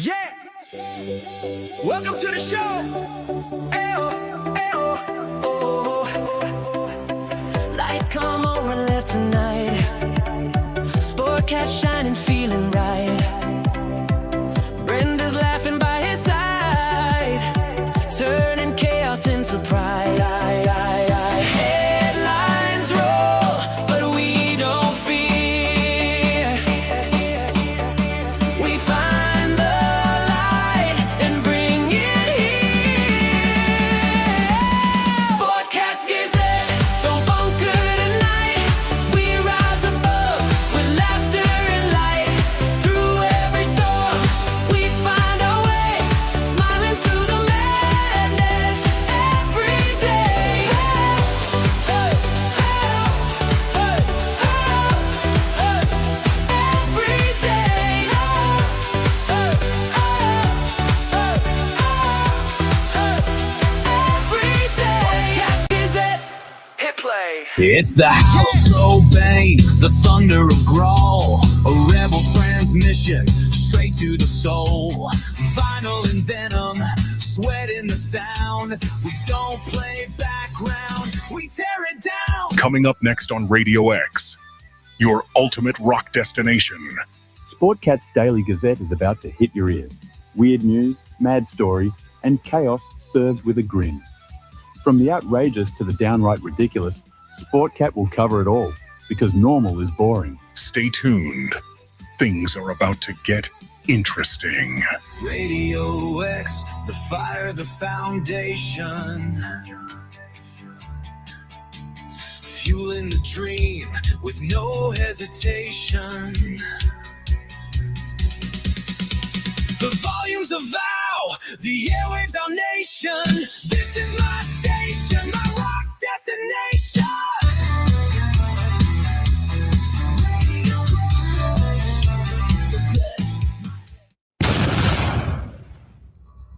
Yeah! Welcome to the show! Ayo, ayo, oh. Lights come on and left tonight. Sportcat shining, feeling right. Brenda's laughing by his side, turning chaos into pride. Headlines roll, but we don't fear. We find the light and bring it here. Sportcat's Gazette, don't bunker tonight. We rise above with laughter and light. Through every storm, we find our way, smiling through the madness every day. Hey, hey, hey, hey, every day. Every day. Sportcat's Gazette, hit play. It's the howl of bane, the thunder of growl, a rebel transmission straight to the soul. Vinyl and venom, sweat in the sound. We don't play background, we tear it down. Coming up next on Radio X, your ultimate rock destination. Sportcat's Daily Gazette is about to hit your ears. Weird news, mad stories, and chaos served with a grin. From the outrageous to the downright ridiculous, Sportcat will cover it all, because normal is boring. Stay tuned. Things are about to get interesting. Radio X, the fire, the foundation. Fueling the dream with no hesitation. The volumes of vow, the airwaves, our nation. This is my station, my rock destination.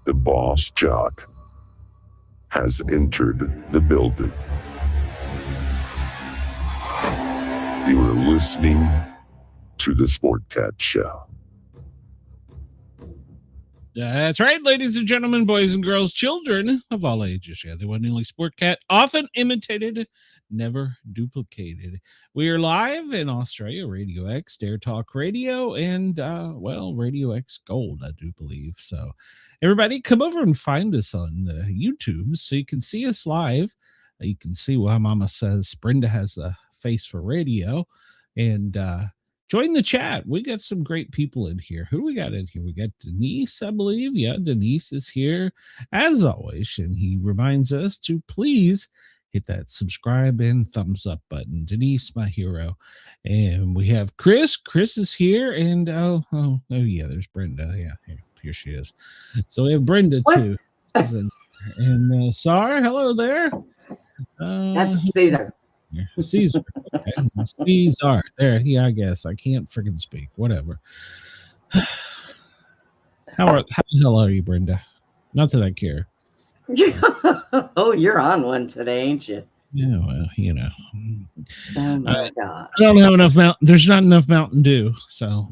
The boss, Jock, has entered the building. You are listening to the Sportcat Show. That's right, ladies and gentlemen, boys and girls, children of all ages. Yeah, the one and only Sportcat, often imitated, never duplicated. We are live in Australia, Radio X, Dare Talk Radio, and, Radio X Gold, I do believe. So, everybody, come over and find us on YouTube so you can see us live. You can see why Mama says Brenda has a face for radio. And, join the chat. We got some great people in here. Who we got in here? We got Denise, I believe. Yeah, Denise is here as always. And he reminds us to please hit that subscribe and thumbs up button. Denise, my hero. And we have Chris. Chris is here. And oh yeah, there's Brenda. Yeah, here she is. So we have Brenda too. And Sar, hello there. That's Caesar. Caesar. Okay. Caesar. There. Yeah, I guess. I can't freaking speak. Whatever. How the hell are you, Brenda? Not that I care. Oh, you're on one today, ain't you? Yeah, well, you know. Oh my God. I don't have enough there's not enough Mountain Dew, so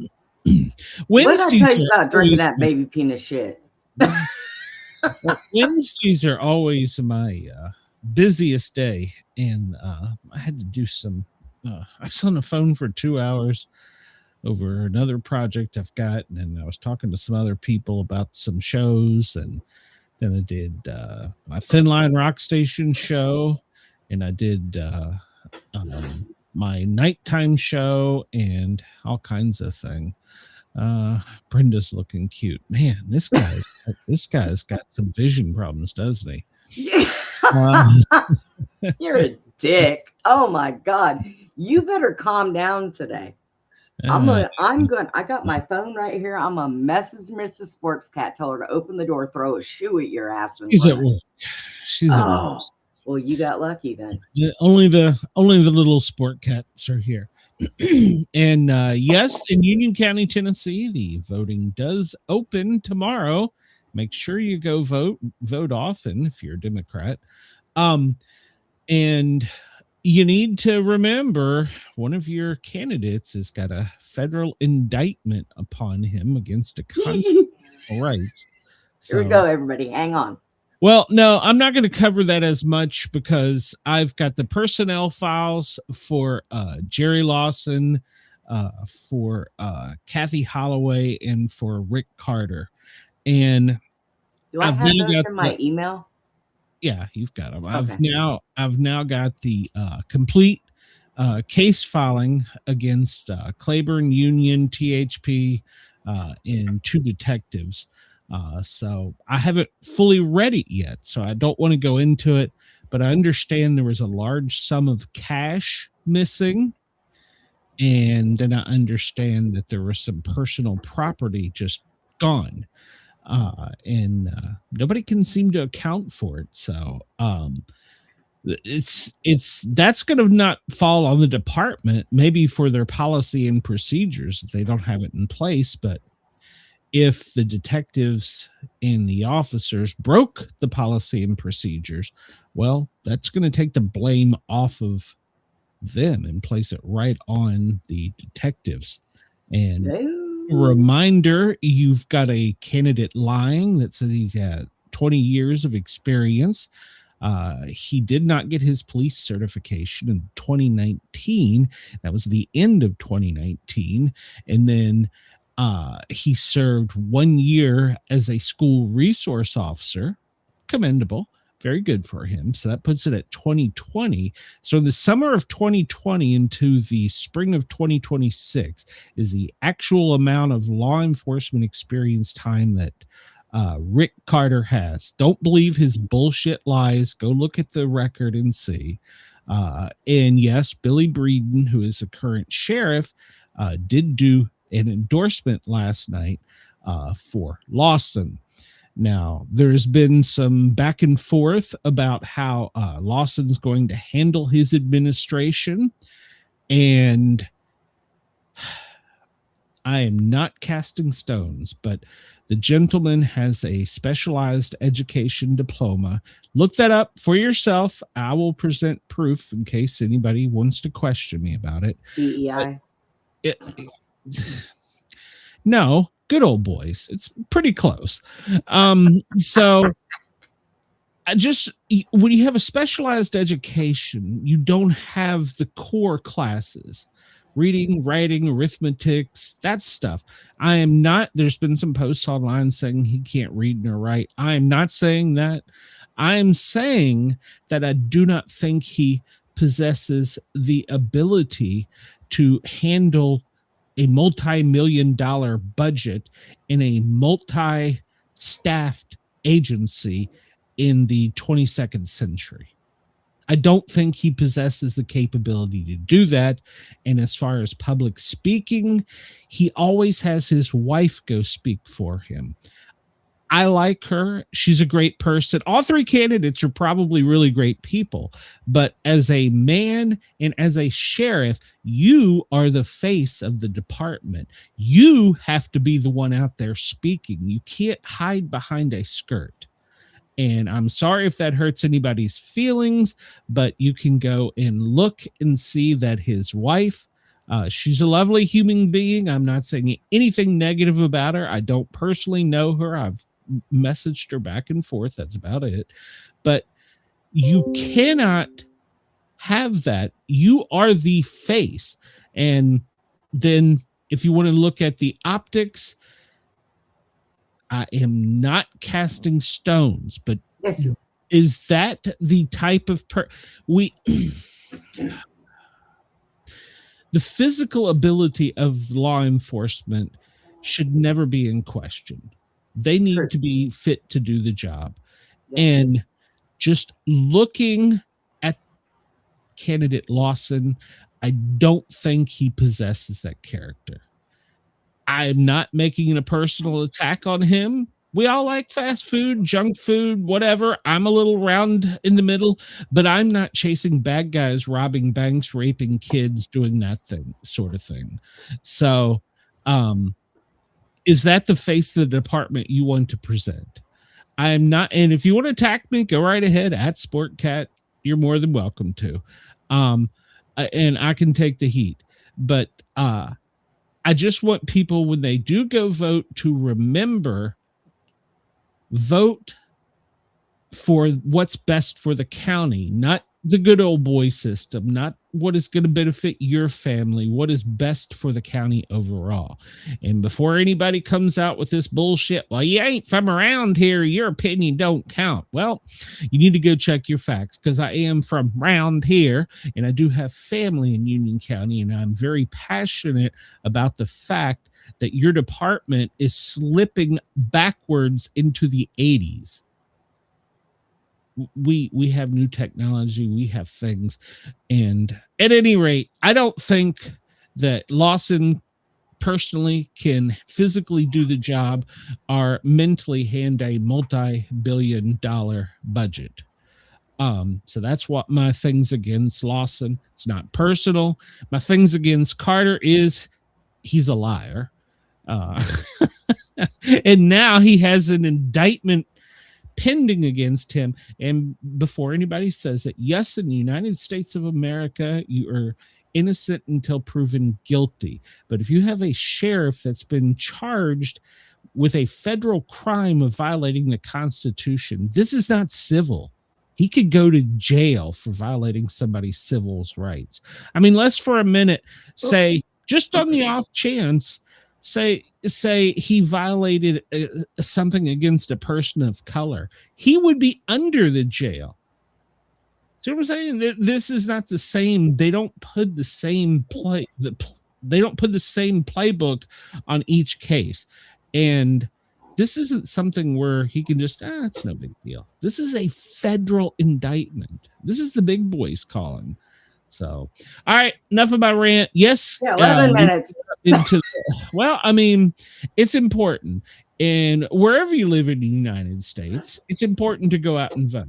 what did I tell you about drinking that baby penis shit? Wednesdays are always my busiest day, and I had to do some I was on the phone for 2 hours over another project I've got, and I was talking to some other people about some shows, and then I did my Thin Line Rock Station show, and I did my nighttime show and all kinds of things. Brenda's looking cute. Man, this guy's got some vision problems, doesn't he? Yeah. You're a dick. Oh my God. You better calm down today. I got my phone right here. I'm gonna message Mrs. Sportscat, tell her to open the door, throw a shoe at your ass. And she's at work. She's at work. Well, you got lucky then. Only the little sport cats are here. And yes, in Union County, Tennessee, the voting does open tomorrow. Make sure you go vote often if you're a Democrat. And you need to remember one of your candidates has got a federal indictment upon him against a constitutional rights. Here we go, everybody. Hang on. Well, no, I'm not going to cover that as much because I've got the personnel files for Jerry Lawson, for Kathy Holloway, and for Rick Carter. And do I have those in my email? Yeah, you've got them. Okay. I've now got the complete case filing against Claiborne, Union, THP, and 2 detectives. So I haven't fully read it yet, so I don't want to go into it, but I understand there was a large sum of cash missing. And then I understand that there was some personal property just gone. And nobody can seem to account for it. So that's going to not fall on the department, maybe for their policy and procedures if they don't have it in place. But if the detectives and the officers broke the policy and procedures, well, that's going to take the blame off of them and place it right on the detectives. And reminder, you've got a candidate lying that says he's had 20 years of experience. He did not get his police certification in 2019. That was the end of 2019. And then he served 1 year as a school resource officer. Commendable. Very good for him. So that puts it at 2020. So in the summer of 2020 into the spring of 2026 is the actual amount of law enforcement experience time that Rick Carter has. Don't believe his bullshit lies. Go look at the record and see. And yes, Billy Breeden, who is the current sheriff, did do an endorsement last night for Lawson. Now, there's been some back and forth about how Lawson's going to handle his administration, and I am not casting stones, but the gentleman has a specialized education diploma. Look that up for yourself. I will present proof in case anybody wants to question me about it. DEI? No. Good old boys. It's pretty close. So when you have a specialized education, you don't have the core classes, reading, writing, arithmetics, that stuff. There's been some posts online saying he can't read nor write. I am not saying that. I am saying that I do not think he possesses the ability to handle a multi-million-dollar budget in a multi-staffed agency in the 22nd century. I don't think he possesses the capability to do that. And as far as public speaking, he always has his wife go speak for him. I like her. She's a great person. All 3 candidates are probably really great people. But as a man and as a sheriff, you are the face of the department. You have to be the one out there speaking. You can't hide behind a skirt. And I'm sorry if that hurts anybody's feelings, but you can go and look and see that his wife, she's a lovely human being. I'm not saying anything negative about her. I don't personally know her. I've messaged her back and forth. That's about it. But you cannot have that. You are the face. And then if you want to look at the optics, I am not casting stones, but Yes. is that the type of the physical ability of law enforcement should never be in question. They need to be fit to do the job. Yes. And just looking at candidate Lawson, I don't think he possesses that character. I'm not making a personal attack on him. We all like fast food, junk food, whatever. I'm a little round in the middle, but I'm not chasing bad guys, robbing banks, raping kids, doing that sort of thing. So, is that the face of the department you want to present? I am not. And if you want to attack me, go right ahead at Sportcat. You're more than welcome to. And I can take the heat, but I just want people, when they do go vote, to remember, vote for what's best for the county, not the good old boy system, not what is going to benefit your family, what is best for the county overall. And before anybody comes out with this bullshit, well, you ain't from around here, your opinion don't count. Well, you need to go check your facts, because I am from around here, and I do have family in Union County, and I'm very passionate about the fact that your department is slipping backwards into the 80s. We have new technology, we have things, and at any rate, I don't think that Lawson personally can physically do the job or mentally hand a multi-billion-dollar budget. So that's what my things against Lawson. It's not personal. My things against Carter is he's a liar, and now he has an indictment pending against him. And before anybody says it, yes, in the United States of America, you are innocent until proven guilty. But if you have a sheriff that's been charged with a federal crime of violating the Constitution, this is not civil. He could go to jail for violating somebody's civil rights. I mean, let's for a minute say, just on the off chance, say he violated something against a person of color, he would be under the jail. See what I'm saying? This is not the same. They don't put the same they don't put the same playbook on each case. And this isn't something where he can just, it's no big deal. This is a federal indictment. This is the big boys calling. So, all right, enough about Rant. Yes. Yeah, 11 minutes. Well, I mean, it's important. And wherever you live in the United States, it's important to go out and vote.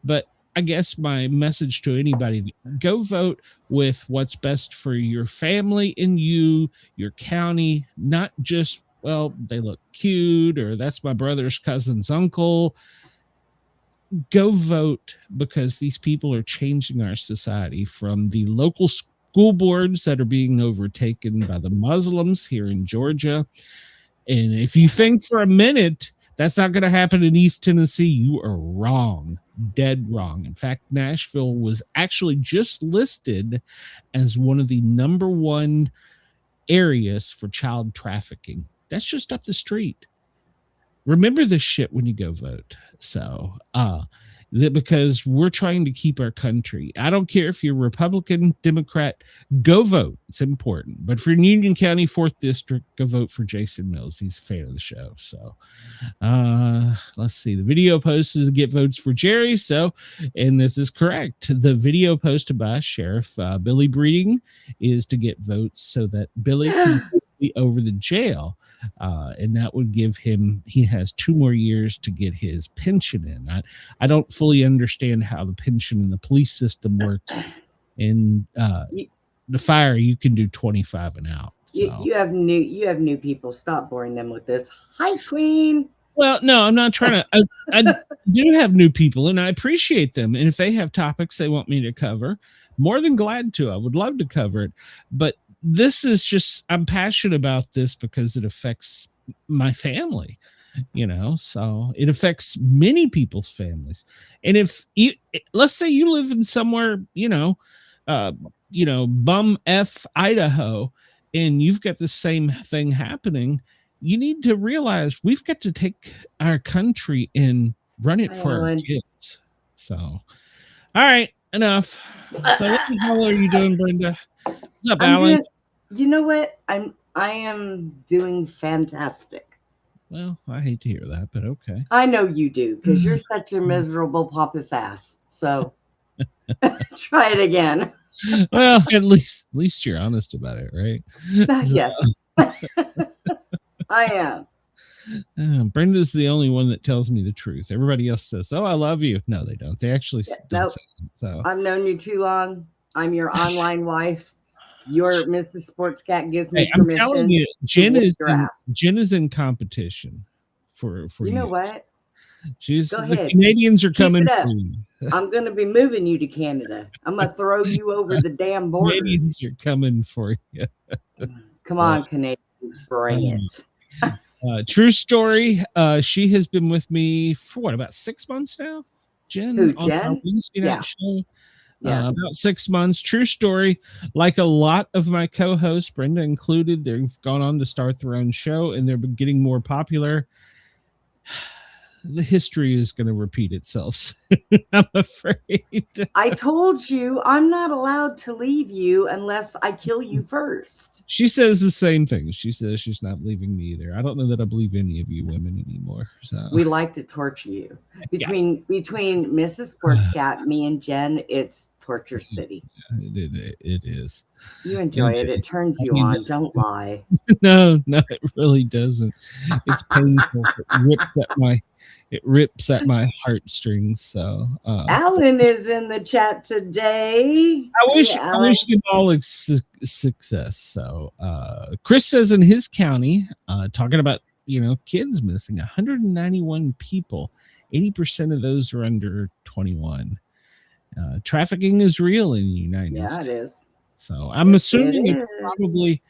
But I guess my message to anybody, go vote with what's best for your family and you, your county, not just, well, they look cute or that's my brother's cousin's uncle. Go vote, because these people are changing our society, from the local school boards that are being overtaken by the Muslims here in Georgia. And if you think for a minute that's not going to happen in East Tennessee, you are wrong, dead wrong. In fact, Nashville was actually just listed as one of the #1 areas for child trafficking. That's just up the street. Remember this shit when you go vote. So, because we're trying to keep our country. I don't care if you're Republican, Democrat, go vote. It's important. But for Union County 4th District, go vote for Jason Mills. He's a fan of the show. So, let's see. The video post is to get votes for Jerry. So, and this is correct. The video posted by Sheriff Billy Breeding is to get votes so that Billy can be over the jail. And that would give him, he has 2 more years to get his pension in. I don't fully understand how the pension in the police system works. In the fire, you can do 25 and out. So. You have new people. Stop boring them with this. Hi, Queen. Well, no, I'm not trying to. I do have new people, and I appreciate them. And if they have topics they want me to cover, more than glad to. I would love to cover it. But this is just, I'm passionate about this because it affects my family, so it affects many people's families. And if you, let's say you live in somewhere, bum F Idaho, and you've got the same thing happening, you need to realize we've got to take our country and run it for our kids. So, all right, enough. So what the hell are you doing, Brenda? What's up, Alan? You know what? I am doing fantastic. Well, I hate to hear that, but okay. I know you do, because you're such a miserable pompous ass. So try it again. Well, at least you're honest about it, right? Yes. I am. Brenda's the only one that tells me the truth. Everybody else says, "Oh, I love you." No, they don't. They actually don't say it. So I've known you too long. I'm your online wife. Your Mrs. Sports Cat gives me permission. I'm telling you, Jen is in competition for you know what? Go The ahead. Canadians are Keep coming it up. for you. I'm going to be moving you to Canada. I'm going to throw you over the damn border. Canadians are coming for you. Come on, Canadians, bring it. True story. She has been with me for what, about 6 months now? Jen? Who, On our Jen? Wednesday night show. Yeah. About 6 months. True story. Like a lot of my co-hosts, Brenda included, they've gone on to start their own show and they're getting more popular. The history is going to repeat itself. I'm afraid. I told you I'm not allowed to leave you unless I kill you first. She says the same thing. She says she's not leaving me either. I don't know that I believe any of you women anymore. So we like to torture you. Between Mrs. Sportscat, me and Jen, it's torture city. It is. You enjoy it. It turns you on. Don't lie. No, it really doesn't. It's painful. It rips at my heartstrings. So Alan is in the chat today. I wish them all success. So Chris says in his county, talking about kids missing, 191 people, 80% of those are under 21. Trafficking is real in the United States. Yeah, it is. So I'm assuming it's probably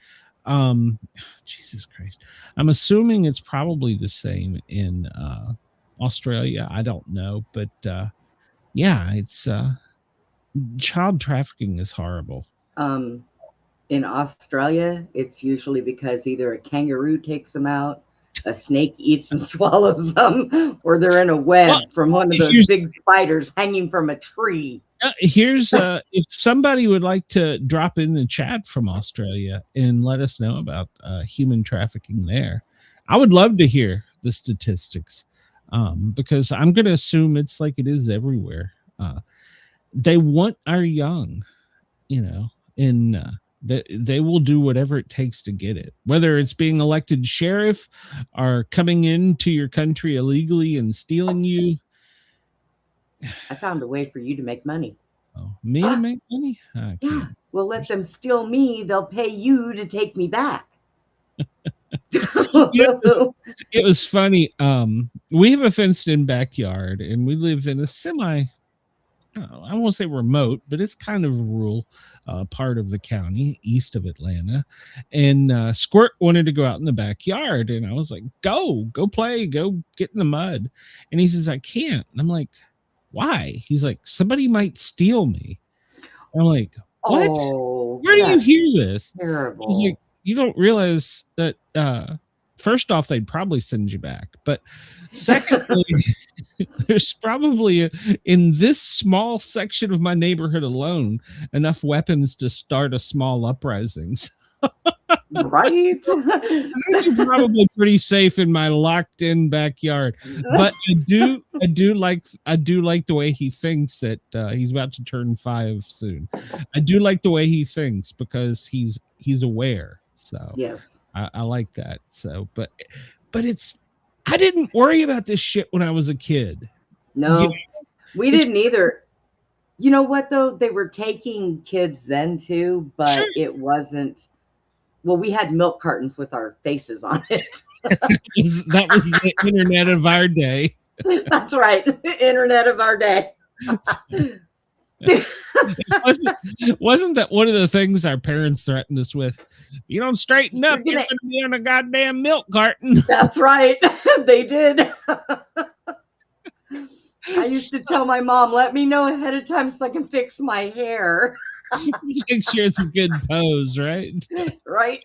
Jesus Christ. I'm assuming it's probably the same in Australia. I don't know, but it's child trafficking is horrible. In Australia, it's usually because either a kangaroo takes them out, a snake eats and swallows them, or they're in a web from one of those big spiders hanging from a tree. Here's if somebody would like to drop in the chat from Australia and let us know about human trafficking there. I would love to hear the statistics, because I'm going to assume it's like it is everywhere. They want our young, and they will do whatever it takes to get it, whether it's being elected sheriff or coming into your country illegally and stealing you. I found a way for you to make money. Oh, me to make money? Yeah. We'll let them steal me. They'll pay you to take me back. It was funny. We have a fenced in backyard and we live in a I won't say remote, but it's kind of a rural part of the county east of Atlanta. And Squirt wanted to go out in the backyard. And I was like, go play, go get in the mud. And he says, I can't. And I'm like, why? He's like, somebody might steal me. And I'm like, what? Oh, where do you hear this? Terrible. He's like, you don't realize that first off, they'd probably send you back. But secondly, there's probably in this small section of my neighborhood alone enough weapons to start a small uprisings. Right? I'm probably pretty safe in my locked in backyard. But I do like the way he thinks that he's about to turn 5 soon. I do like the way he thinks because he's aware. So yes. I like that. So, but I didn't worry about this shit when I was a kid. No, we didn't either. You know what though? They were taking kids then too, but sure. It wasn't. Well, we had milk cartons with our faces on it. That was the internet of our day. That's right. Internet of our day. Wasn't that one of the things our parents threatened us with? You don't straighten up, you're going to be on a goddamn milk carton. That's right. They did. I used to tell my mom, let me know ahead of time so I can fix my hair. Make sure it's a good pose, right? Right.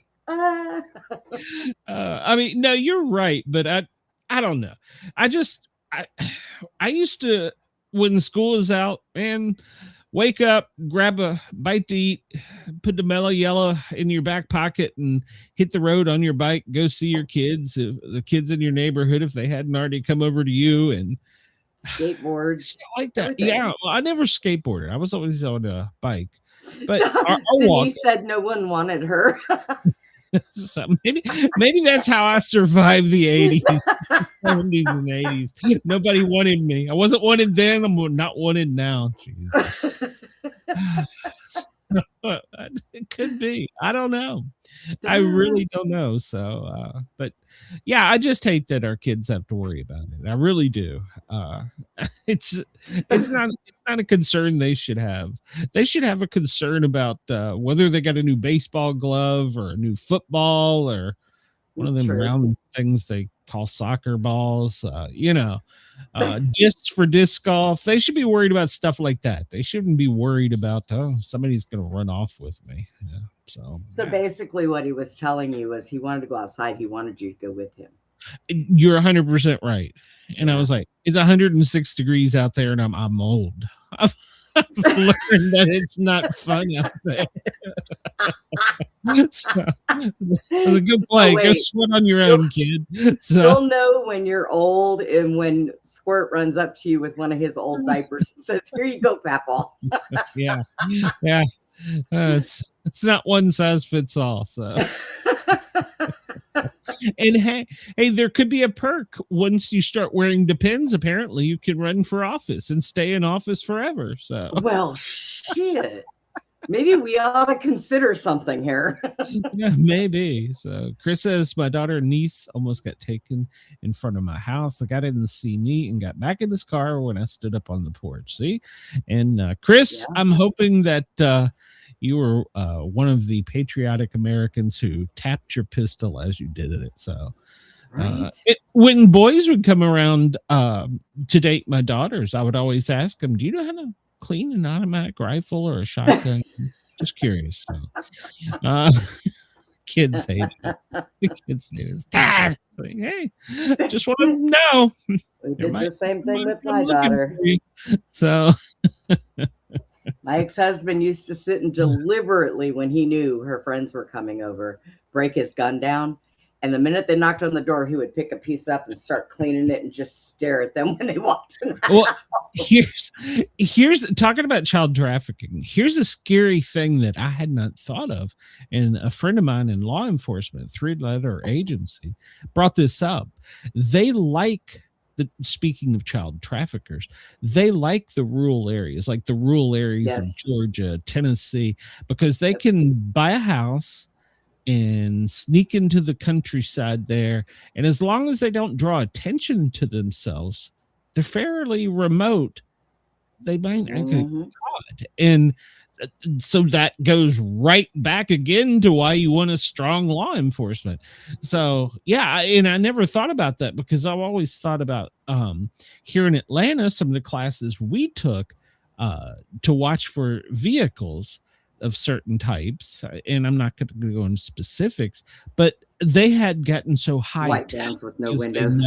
I mean, no, you're right, but I don't know. I used to, when school is out, man, wake up, grab a bite to eat, put the Mellow Yellow in your back pocket and hit the road on your bike, go see your kids, the kids in your neighborhood, if they hadn't already come over to you, and skateboards like that. Everything. Yeah, well, I never skateboarded. I was always on a bike. But Denise said no one wanted her. So maybe that's how I survived the 80s, 70s, and 80s. Nobody wanted me. I wasn't wanted then. I'm not wanted now. Jesus. It could be. I don't know. I really don't know. So, but yeah, I just hate that our kids have to worry about it. I really do. It's not a concern they should have. They should have a concern about whether they got a new baseball glove or a new football or one of them True. round things they call soccer balls. Discs for disc golf. They should be worried about stuff like that. They shouldn't be worried about somebody's going to run off with me. Yeah. So basically, what he was telling you was he wanted to go outside. He wanted you to go with him. You're 100% right. And I was like, it's 106 degrees out there, and I'm old. I've learned that it's not fun out there. So, it's a good play. Go sweat on your own, kid. So you'll know when you're old and when Squirt runs up to you with one of his old diapers and says, "Here you go, Papa." Yeah. It's not one size fits all. So. And hey, there could be a perk once you start wearing Depends. Apparently, you can run for office and stay in office forever. So, well, shit. Maybe we ought to consider something here. Yeah, maybe. So, Chris says my daughter and niece almost got taken in front of my house. The guy didn't see me and got back in his car when I stood up on the porch. See, and Chris, I'm hoping that you were one of the patriotic Americans who tapped your pistol as you did it. So, when boys would come around to date my daughters, I would always ask them, "Do you know how to clean an automatic rifle or a shotgun?" Just curious. So, kids hate it. Kids hate it. Dad, like, hey, just want to know. We did the same thing with my daughter. So. My ex-husband used to sit and deliberately, when he knew her friends were coming over, break his gun down. And the minute they knocked on the door, he would pick a piece up and start cleaning it and just stare at them when they walked in. Well, here's talking about child trafficking. Here's a scary thing that I had not thought of. And a friend of mine in law enforcement, 3-letter agency, brought this up. They like speaking of child traffickers, they like the rural areas, like the rural areas of Georgia, Tennessee, because they can buy a house and sneak into the countryside there. And as long as they don't draw attention to themselves, they're fairly remote. They might not get caught. And so that goes right back again to why you want a strong law enforcement. So yeah, and I never thought about that because I've always thought about here in Atlanta, some of the classes we took to watch for vehicles of certain types, and I'm not going to go into specifics, but they had gotten so high white vans with no windows.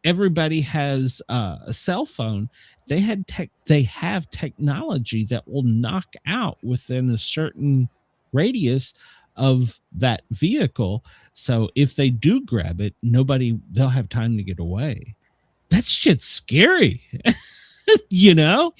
Everybody has a cell phone. They have technology that will knock out within a certain radius of that vehicle. So if they do grab it, they'll have time to get away. That shit's scary. You know,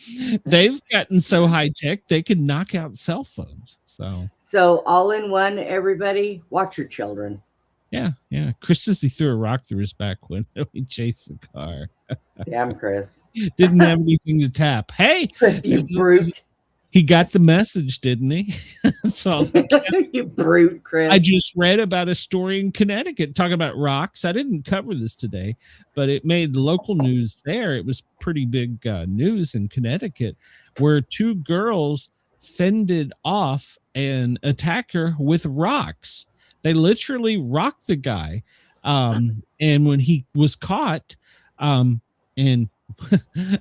they've gotten so high tech, they can knock out cell phones. So all in one, everybody, watch your children. Yeah. Chris says he threw a rock through his back window. He chased the car. Damn, Chris. Didn't have anything to tap. Hey, Chris, you brute. He got the message, didn't he? That's all. You brute, Chris. I just read about a story in Connecticut talking about rocks. I didn't cover this today, but it made local news there. It was pretty big news in Connecticut where 2 girls fended off an attacker with rocks. They literally rocked the guy. And when he was caught, and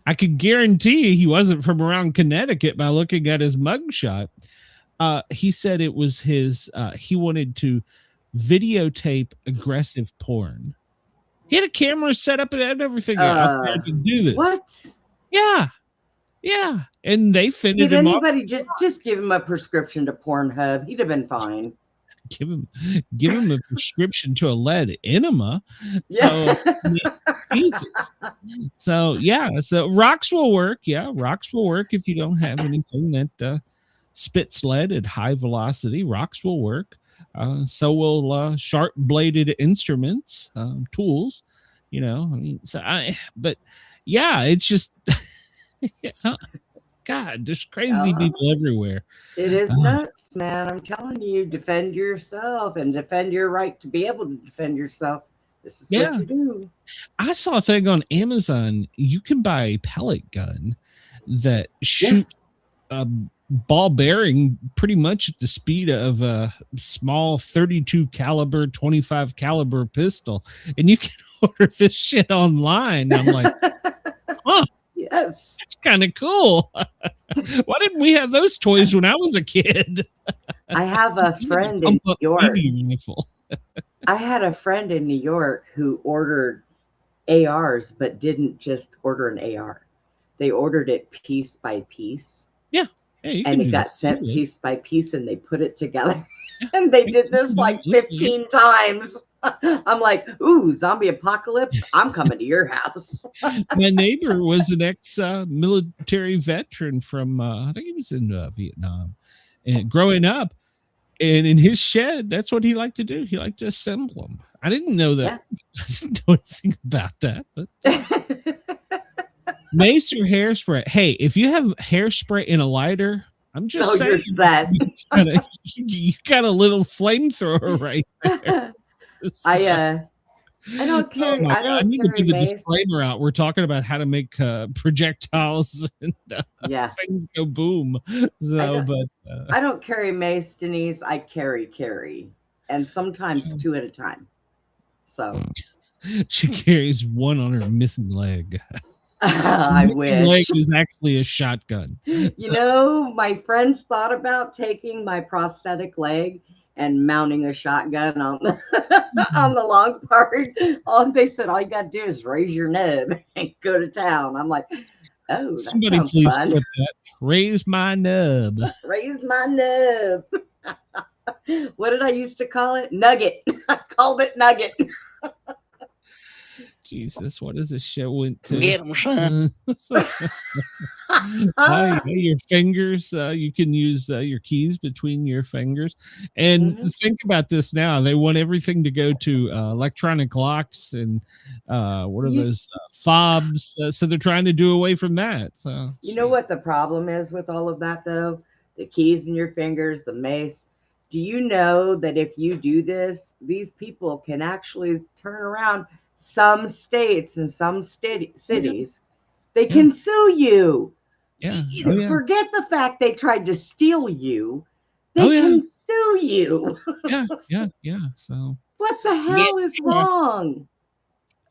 I can guarantee he wasn't from around Connecticut by looking at his mugshot. He said it was his, he wanted to videotape aggressive porn. He had a camera set up and everything out there to do this. What? Yeah. And they fended him off. Anybody just give him a prescription to Pornhub. He'd have been fine. Give him a prescription to a lead enema. So Jesus. So so rocks will work. Yeah, rocks will work if you don't have anything that spits lead at high velocity. Rocks will work. So will sharp bladed instruments, tools. You know, I mean, but yeah, it's just God, there's crazy people everywhere. It is nuts, man. I'm telling you, defend yourself and defend your right to be able to defend yourself. This is what you do. I saw a thing on Amazon. You can buy a pellet gun that shoots a ball bearing pretty much at the speed of a small 32 caliber, 25 caliber pistol. And you can order this shit online. I'm like, huh. Yes. That's kind of cool. Why didn't we have those toys when I was a kid? I have a friend in New York. I had a friend in New York who ordered ARs, but didn't just order an AR. They ordered it piece by piece. Yeah. And it got sent piece by piece, and they put it together. And they did this like 15 times. I'm like, ooh, zombie apocalypse. I'm coming to your house. My neighbor was an ex-military veteran from, I think he was in Vietnam, and growing up. And in his shed, that's what he liked to do. He liked to assemble them. I didn't know that. I didn't know anything about that. But mace or hairspray? Hey, if you have hairspray in a lighter, I'm just saying. You got a little flamethrower right there. I don't carry. I need to carry do the mace. disclaimer out. We're talking about how to make projectiles and things go boom. So, I don't carry mace, Denise. I carry, and sometimes two at a time. So she carries one on her missing leg. I wish. Leg is actually a shotgun. You know, my friends thought about taking my prosthetic leg and mounting a shotgun on the on the long part. They said all you got to do is raise your nub and go to town. I'm like, oh, somebody please flip that. Raise my nub. Raise my nub. What did I used to call it? Nugget. I called it Nugget. Jesus, what is this shit went to? Get them, son. Your fingers, you can use your keys between your fingers. And think about this now. They want everything to go to electronic locks and what are those fobs? So they're trying to do away from that. So you know what the problem is with all of that, though? The keys in your fingers, the mace. Do you know that if you do this, these people can actually turn around some states and some cities, they can sue you. Yeah. Forget the fact they tried to steal you. They can sue you. Yeah. So what the hell is wrong?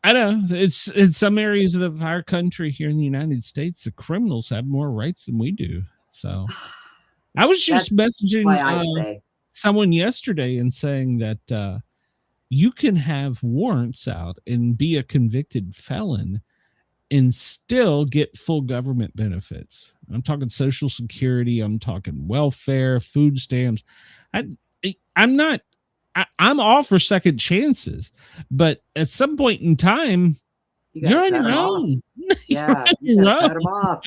I know it's in some areas of our country here in the United States, the criminals have more rights than we do. So I was just messaging someone yesterday and saying that you can have warrants out and be a convicted felon and still get full government benefits. I'm talking Social Security. I'm talking welfare, food stamps. I'm all for second chances, but at some point in time, you're on your own. Yeah, you gotta cut them off.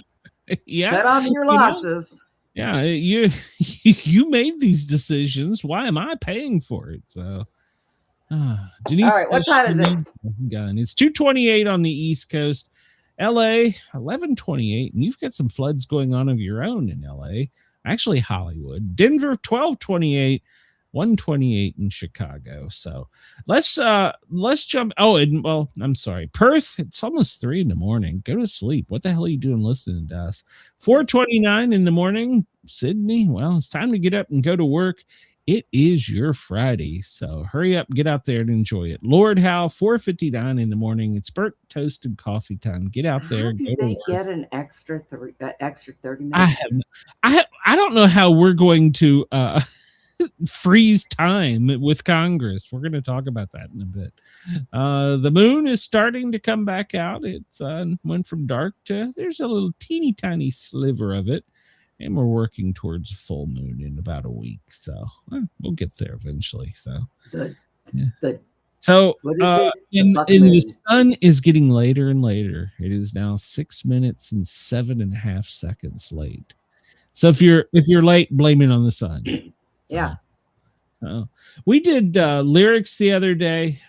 Yeah, cut off your losses. Yeah, you made these decisions. Why am I paying for it? So. Denise, all right, what time is it? It's 2:28 on the East Coast. LA 11:28, and you've got some floods going on of your own in LA. Actually, Hollywood. Denver 12:28, 1:28 in Chicago. So let's jump. I'm sorry, Perth. It's almost 3 a.m. Go to sleep. What the hell are you doing listening to us? 4:29 in the morning, Sydney. Well, it's time to get up and go to work. It is your Friday, so hurry up, get out there and enjoy it. Lord Howe, 4:59 in the morning. It's burnt toast and coffee time. Get out there. How do they get an extra 30 minutes? I don't know how we're going to freeze time with Congress. We're going to talk about that in a bit. The moon is starting to come back out. It's went from dark to there's a little teeny tiny sliver of it. And we're working towards a full moon in about a week. So we'll get there eventually. So good. Yeah. Good. So the sun is getting later and later. It is now 6 minutes and 7.5 seconds late. So if you're late, blame it on the sun. So, yeah. We did lyrics the other day.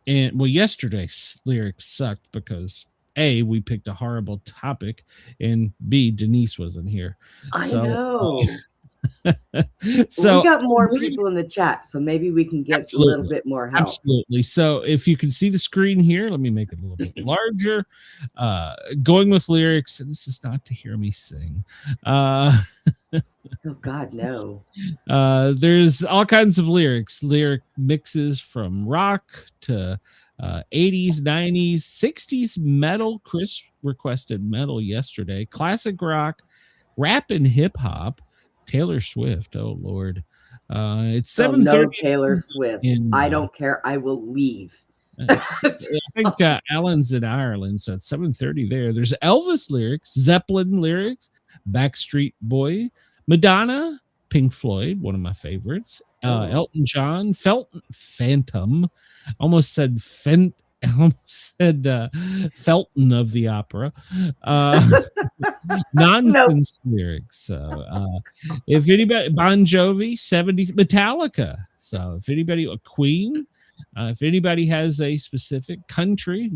Yesterday's lyrics sucked because A, we picked a horrible topic, and B, Denise wasn't here. I So, know. so we got more people in the chat, so maybe we can get a little bit more help. Absolutely. So if you can see the screen here, let me make it a little bit larger. Going with lyrics, and this is not to hear me sing. Oh God, no. There's all kinds of lyric mixes from rock to 80s, 90s, 60s metal. Chris requested metal yesterday. Classic rock, rap and hip hop. Taylor Swift. Oh Lord. It's 7:30. No Taylor Swift. I don't care. I will leave. I think Alan's in Ireland, so it's 7:30 there. There's Elvis lyrics, Zeppelin lyrics, Backstreet Boy, Madonna, Pink Floyd, one of my favorites. Elton John, Phantom. Almost said Felton of the opera. Nonsense lyrics. So if anybody, Bon Jovi, 70s, Metallica. So if anybody, a Queen, if anybody has a specific country,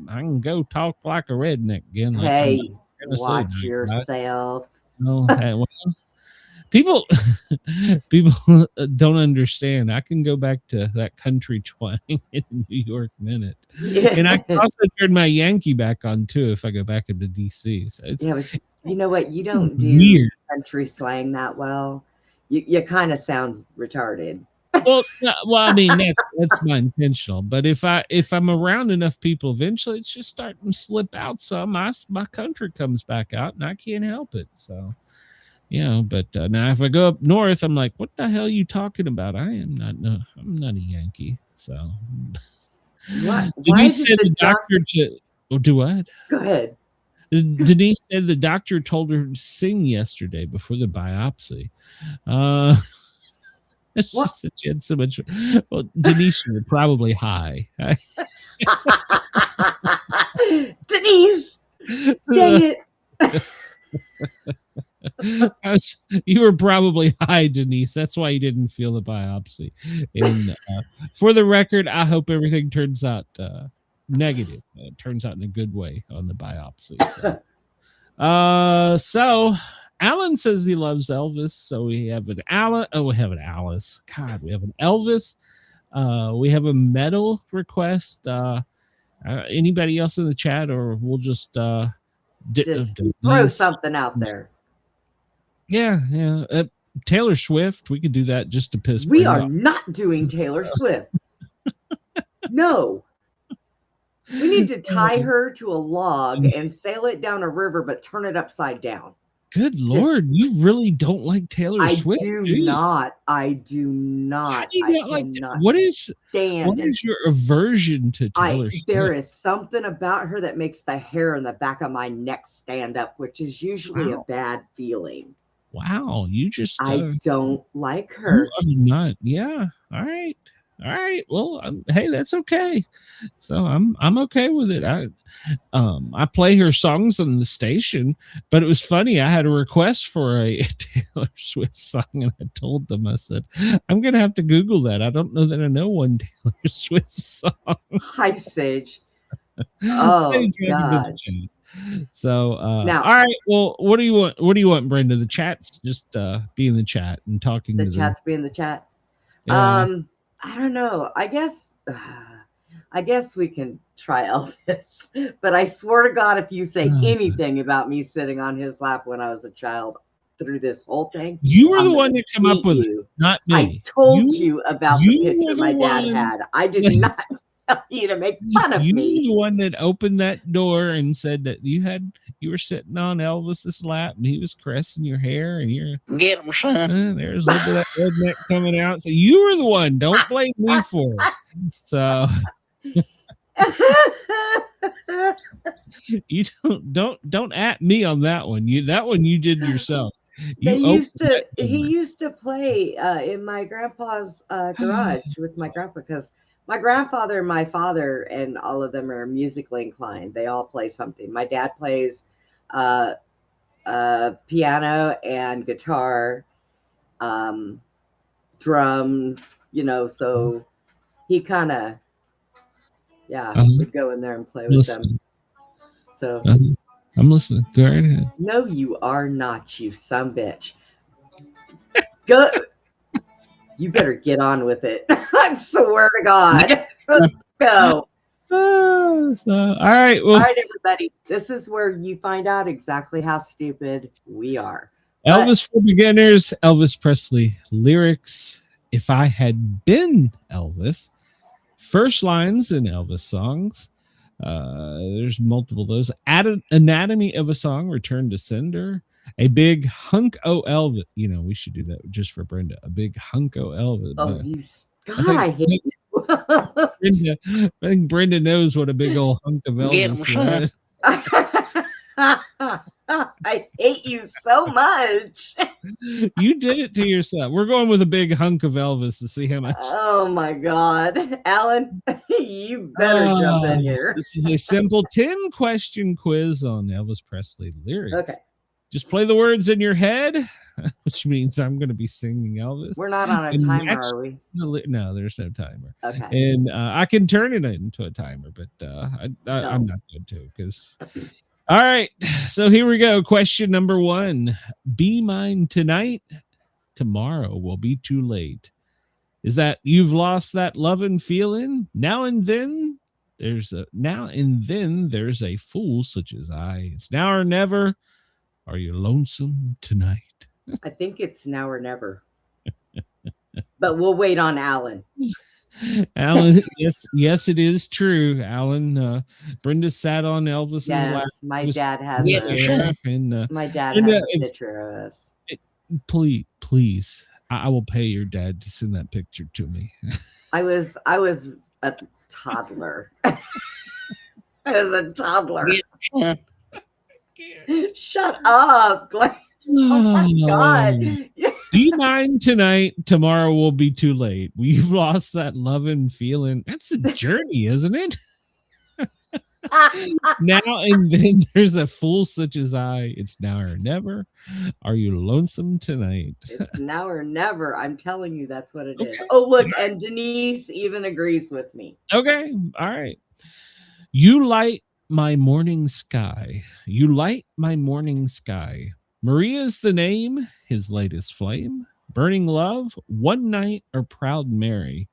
I can go talk like a redneck again. Hey, watch yourself. No, well, people don't understand. I can go back to that country twang in a New York minute. And I can also turn my Yankee back on too if I go back into DC. So it's, but you know what? You don't do country slang that well. You kind of sound retarded. Well, I mean that's not intentional. But if I'm around enough people, eventually it's just starting to slip out some. My country comes back out, and I can't help it. So. But now if I go up north, I'm like, what the hell are you talking about? I'm not a Yankee. So Denise said the doctor to do what? Go ahead. Denise said the doctor told her to sing yesterday before the biopsy. She said she had so much. Well, Denise, you're probably high. Denise, dang it. You were probably high, Denise. That's why you didn't feel the biopsy. And for the record, I hope everything turns out negative. It turns out in a good way on the biopsy. So Alan says he loves Elvis. So we have an Alan. Oh, we have an Alice. God, we have an Elvis. We have a metal request. Anybody else in the chat, or we'll just throw something out there. Yeah. Taylor Swift, we could do that just to piss. We are not doing Taylor Swift. No. We need to tie her to a log and sail it down a river, but turn it upside down. Good Lord, you really don't like Taylor Swift? I do not. I what is your aversion to Taylor Swift? There is something about her that makes the hair in the back of my neck stand up, which is usually a bad feeling. Wow, you just I don't like her. I'm not. Yeah. All right. Well, hey, that's okay. So I'm okay with it. I play her songs on the station, but it was funny. I had a request for a Taylor Swift song, and I told them, I said, I'm gonna have to Google that. I don't know that I know one Taylor Swift song. Hi, Sage. Oh Sage, God. So now, all right. Well, what do you want? What do you want, Brenda? The chat's just be in the chat and talking. The chat's be in the chat. Yeah. I don't know. I guess we can try Elvis. But I swear to God, if you say anything about me sitting on his lap when I was a child through this whole thing, you were the one that came up with it, not me. I told you about the picture my dad had. I did not tell you to make fun of me. You were the one that opened that door and said that you were sitting on Elvis's lap and he was caressing your hair and you're get him, son. There's a little bit of that redneck coming out. So you were the one. Don't blame me for it. So you don't at me on that one. That one you did yourself. He used to play in my grandpa's garage with my grandpa, because my grandfather and my father and all of them are musically inclined. They all play something. My dad plays piano and guitar, drums, so he kind of would go in there and play with them. So I'm listening. Go right ahead. no, you are not, you sumbitch. Go. You better get on with it. I swear to God. Let's go. All right. Well, All right, everybody. This is where you find out exactly how stupid we are. Elvis for beginners, Elvis Presley lyrics. If I had been Elvis, first lines in Elvis songs. There's multiple of those. Anatomy of a song, return to sender. A big hunk o Elvis. You know, we should do that just for Brenda. A big hunk o Elvis. Oh, you God, I hate you. Brenda, I think Brenda knows what a big old hunk of Elvis is. I hate you so much. You did it to yourself. We're going with a big hunk of Elvis to see how much. Oh my God, Alan, you better jump in here. This is a simple 10-question quiz on Elvis Presley lyrics. Okay. Just play the words in your head, which means I'm going to be singing Elvis. We're not on a timer, are we? No, there's no timer. Okay. And I can turn it into a timer, but I'm not good to because. All right. So here we go. Question number 1. Be mine tonight. Tomorrow will be too late. Is that you've lost that love and feeling? Now and then there's a fool such as I. It's now or never. Are you lonesome tonight? I think it's now or never. But we'll wait on Alan. Alan, yes, it is true. Alan, Brenda sat on Elvis's lap. My dad has my dad has a picture of us. Please, I will pay your dad to send that picture to me. I was a toddler. I was a toddler. Shut up, Glenn. Oh my God. Be mine tonight. Tomorrow will be too late. We've lost that love and feeling. That's a journey, isn't it? Now and then there's a fool such as I. It's now or never. Are you lonesome tonight? It's now or never. I'm telling you, that's what it is. Oh, look, and Denise even agrees with me. Okay. All right. You light my morning sky. You light my morning sky. Maria's the name, his latest flame. Burning love, one night, or proud Mary.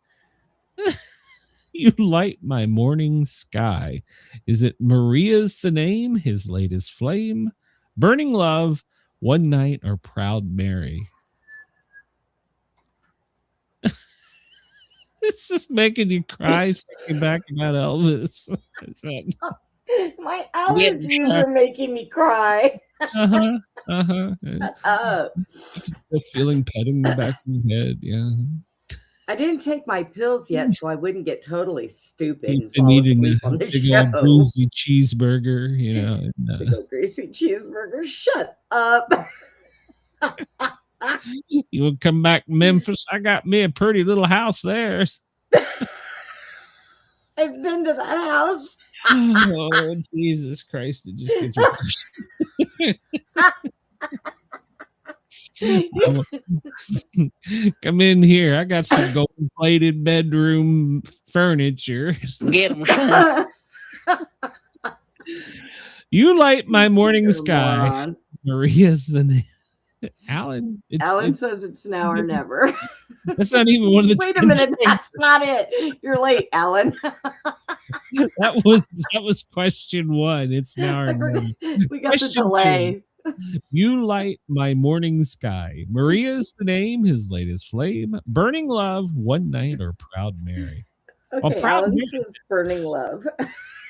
You light my morning sky. Is it Maria's the name, his latest flame? Burning love, one night, or proud Mary? This is making you cry thinking back about Elvis. My allergies are making me cry. Shut up. The feeling petting in the back of your head, yeah. I didn't take my pills yet, so I wouldn't get totally stupid and Been fall eating asleep on the big show. old greasy cheeseburger, you know. And, Big old greasy cheeseburger. Shut up. You will come back to Memphis. I got me a pretty little house there. I've been to that house. Oh, Jesus Christ. It just gets worse. Come in here. I got some gold plated bedroom furniture. Get them. You light my morning sky. Moron. Maria's the name. Alan. Alan says it's now or never. That's not even one of the. Wait a minute. That's not it. You're late, Alan. That was question 1. It's now or never. We got the delay. 2. You light my morning sky. Maria's the name, his latest flame. Burning love, one night, or proud Mary. Okay, Well, proud Alan Mary. says burning love.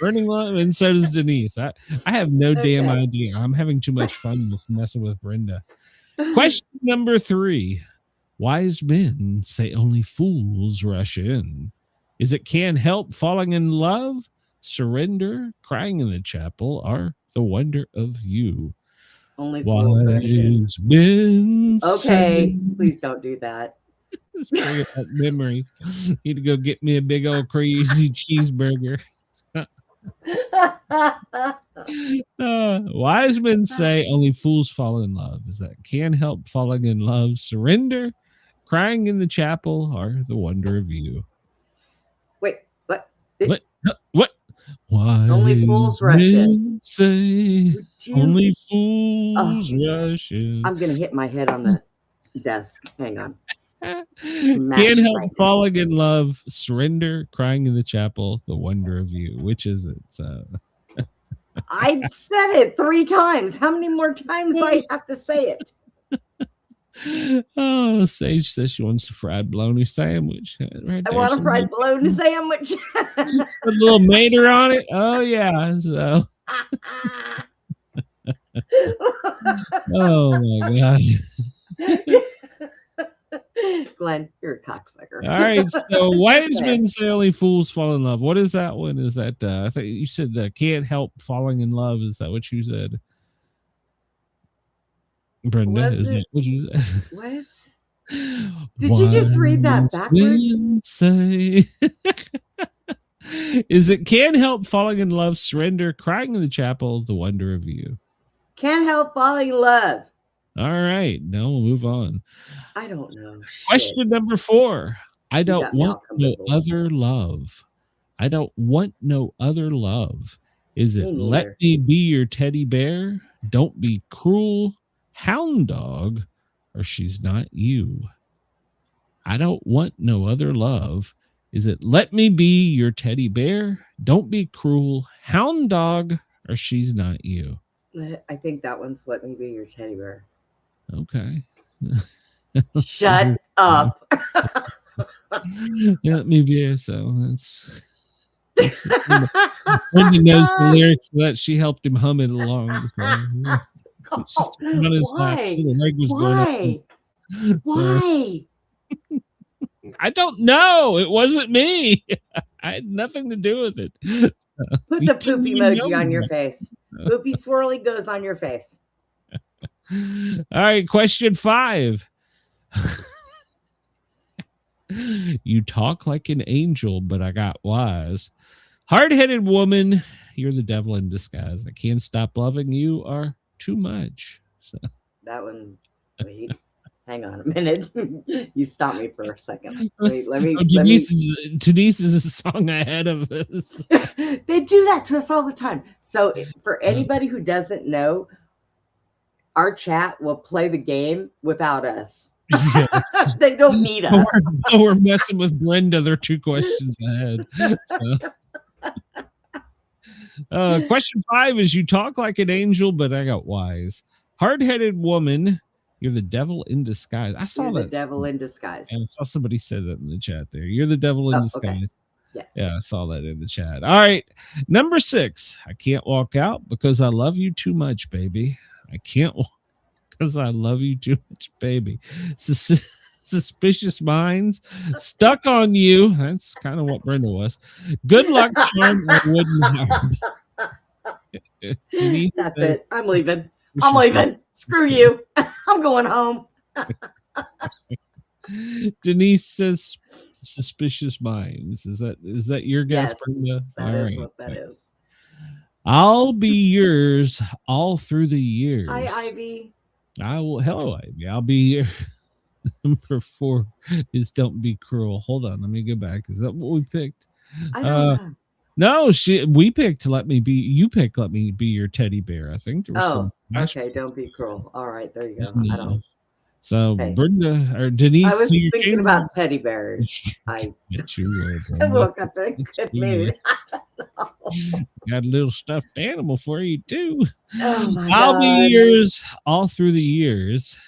Burning love, and so does Denise. I have no damn idea. I'm having too much fun with messing with Brenda. Question number 3. Wise men say only fools rush in. Is it can't help falling in love, surrender, crying in the chapel, or the wonder of you? Only fools rush in. Wise men Okay, say. please don't do that. Just bring up memories. Need to go get me a big old crazy cheeseburger. Wise men say only fools fall in love. Is that can't help falling in love, surrender, crying in the chapel, or the wonder of you? Wait, what? What? Wise Only fools rush in. say Would you- only fools rush in. I'm gonna hit my head on the desk. Hang on. Can't help right now. falling in love, surrender, crying in the chapel, the wonder of you. Which is it? So I said it 3 times. How many more times I have to say it? oh, Sage says she wants a fried bologna sandwich. Right I there, want a some fried bologna sandwich. put a little mater on it. Oh yeah. So oh my god. Glenn, you're a cocksucker. All right, so wise men say only fools fall in love. What is that one? Is that I think you said can't help falling in love? Is that what you said, Brenda? Was is it? that what you said? What? Did you just read that Wise backwards? men say is it can't help falling in love, surrender, crying in the chapel, the wonder of you. Can't help falling in love. All right, now we'll move on. I don't know. Shit. Question number 4. I don't got me want all no comfortable. other love. I don't want no other love. Is it Me let neither. me be your teddy bear? Don't be cruel, hound dog, or she's not you. I don't want no other love. Is it let me be your teddy bear? Don't be cruel, hound dog, or she's not you. I think that one's let me be your teddy bear. Okay. Shut up. Let me be. So that's Brenda knows the lyrics of that. She helped him hum it along. So, on his lap. Why? The leg was going Why? up. So, Why? I don't know. It wasn't me. I had nothing to do with it. Put You the didn't poop even emoji know on your that. face. Poopy swirly goes on your face. All right, question 5. You talk like an angel, but I got wise. Hard-headed woman, you're the devil in disguise. I can't stop loving you or too much. So That one. Wait. Hang on a minute. You stopped me for a second. Wait, let me. Denise is a song ahead of us. They do that to us all the time. So, for anybody who doesn't know, our chat will play the game without us. Yes. They don't need us. We're messing with Brenda. They're 2 questions ahead. So. Question 5 is you talk like an angel, but I got wise. Hard-headed woman, you're the devil in disguise. I saw You're that. the devil in disguise. And I saw somebody said that in the chat there. You're the devil in disguise. Okay. Yes. Yeah, I saw that in the chat. All right. Number 6. I can't walk out because I love you too much, baby. I can't walk because I love you too much, baby. Suspicious minds stuck on you. That's kind of what Brenda was. Good luck, charm, or wooden heart. Denise That's says, it. I'm leaving. I'm leaving. Screw you. I'm going home. Denise says suspicious minds. Is that your guess, Yes, Brenda? that is what that is. I'll be yours all through the years. Hi, Ivy. I will. Hello, Ivy. I'll be your number 4 is don't be cruel. Hold on, let me go back. Is that what we picked? I don't know. No, we picked let me be. You picked let me be your teddy bear. I think there was some. Okay. Don't be cruel. All right, there you go. No. I don't. So Okay. Brenda or Denise, I was so you're thinking changing- about teddy bears. I Bet you were, Brenda. woke up in a good mood. Got a little stuffed animal for you too. Oh my I'll God. be yours all through the years.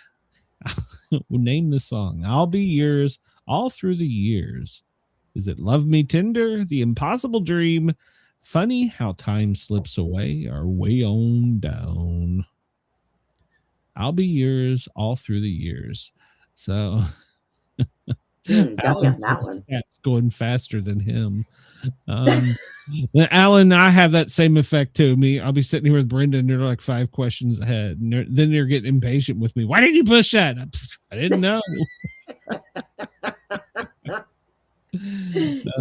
We'll name the song. I'll be yours all through the years. Is it Love Me Tender, The Impossible Dream, Funny How Time Slips Away, or Way On Down? I'll be yours all through the years. So Got me on that one. Cat's going faster than him. Alan, I have that same effect to me. I'll be sitting here with Brenda and they're like 5 questions ahead. And then they're getting impatient with me. Why did you push that? I didn't know.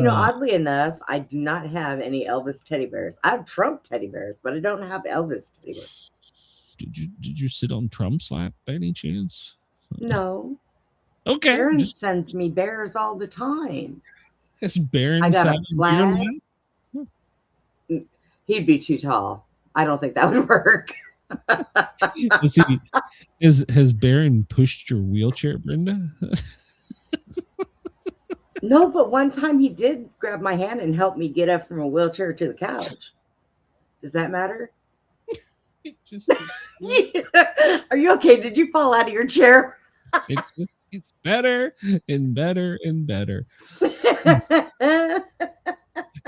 Oddly enough, I do not have any Elvis teddy bears. I have Trump teddy bears, but I don't have Elvis teddy bears. Did you sit on Trump's lap by any chance? No. Okay. Barron sends me bears all the time. It's Barron. I got a flag. He'd be too tall. I don't think that would work. Has Baron pushed your wheelchair, Brenda? No, but one time he did grab my hand and help me get up from a wheelchair to the couch. Does that matter? Are you okay? Did you fall out of your chair? It's better and better and better.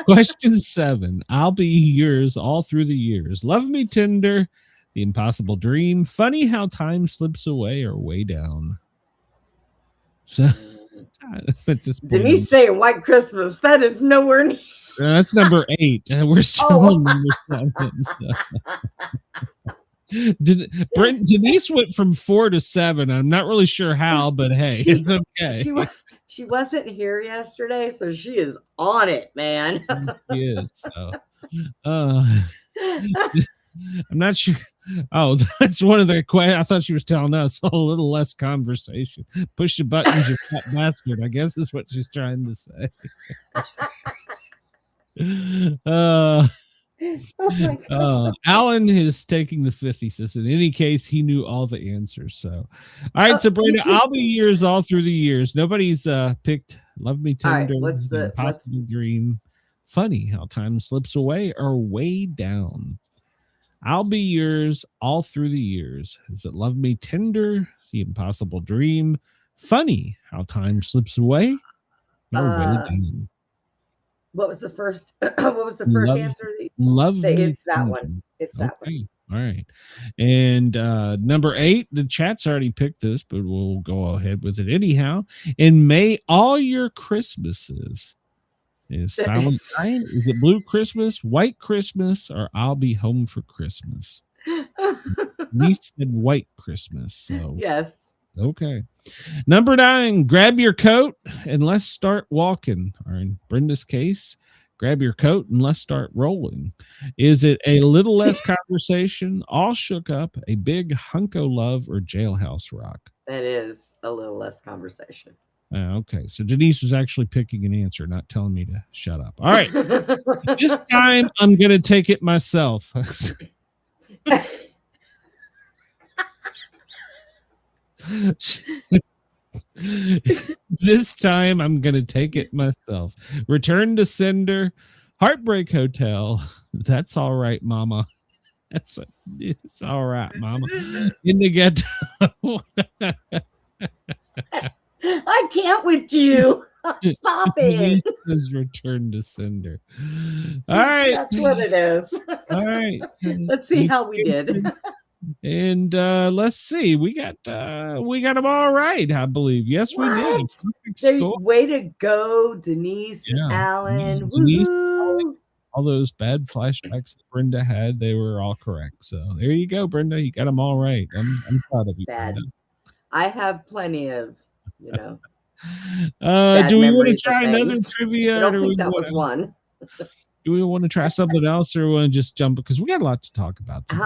Question 7. I'll be yours all through the years. Love me tender, the impossible dream. Funny how time slips away or way down. So at this point, Denise saying White Christmas. That is nowhere near. That's number 8. We're still on number 7. So. Denise went from 4 to 7. I'm not really sure how, but hey, it's okay. She wasn't here yesterday, so she is on it, man. She is. So. I'm not sure. Oh, that's one of the questions. I thought she was telling us a little less conversation. Push the buttons, you fat bastard. I guess is what she's trying to say. Alan is taking the 5th. He says, in any case, he knew all the answers. So, all right, so Brenda, I'll be yours all through the years. Nobody's picked Love Me Tender, what's the Impossible Dream, Funny How Time Slips Away, or Way Down. I'll be yours all through the years. Is it Love Me Tender, The Impossible Dream, Funny How Time Slips Away, or Way Down? What was the first? What was the first answer? Love Me. It's that one. It's that one. All right. And number 8, the chat's already picked this, but we'll go ahead with it anyhow. And may all your Christmases is Silent Night. Is it Blue Christmas, White Christmas, or I'll Be Home for Christmas? We said White Christmas. So yes. Okay. Number 9, grab your coat and let's start walking. Or in Brenda's case, grab your coat and let's start rolling. Is it a little less conversation, all shook up, a big hunk of love, or jailhouse rock? That is a little less conversation. Okay. So Denise was actually picking an answer, not telling me to shut up. All right. This time I'm going to take it myself. This time I'm gonna take it myself. Return to sender, Heartbreak Hotel. That's all right, Mama. It's all right, Mama. In the ghetto. I can't with you. Stop it. Return to sender. All right. That's what it is. All right. Let's see how we did. And let's see. We got them all right, I believe. Yes, we did. Way to go, Denise, Alan. Denise, all those bad flashbacks that Brenda had, they were all correct. So there you go, Brenda. You got them all right. I'm proud of you. Bad. Brenda. I have plenty of, do we want to try another trivia? I don't think that was one. Do we want to try something else, or want to just jump? Because we got a lot to talk about today.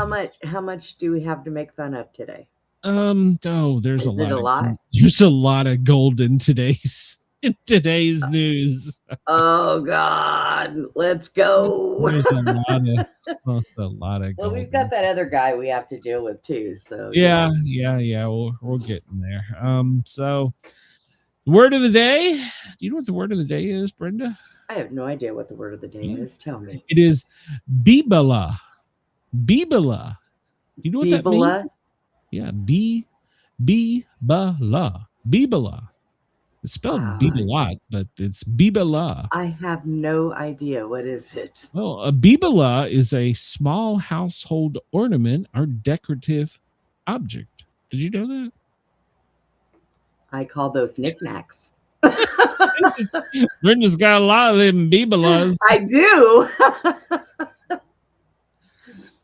How much do we have to make fun of today? There's a lot. There's a lot of gold in today's news. Oh God, let's go. There's a lot of gold. Well, we've got that other guy we have to deal with too. So yeah. We'll get in there. So word of the day. Do you know what the word of the day is, Brenda? I have no idea what the word of the day is. Tell me. It is Bibala. Bibala. You know what that means? Yeah, Bibala. Bibala. It's spelled Bibala, but it's Bibala. I have no idea. What is it? Well, a Bibala is a small household ornament or decorative object. Did you know that? I call those knickknacks. Brenda's got a lot of them Bibelas. I do.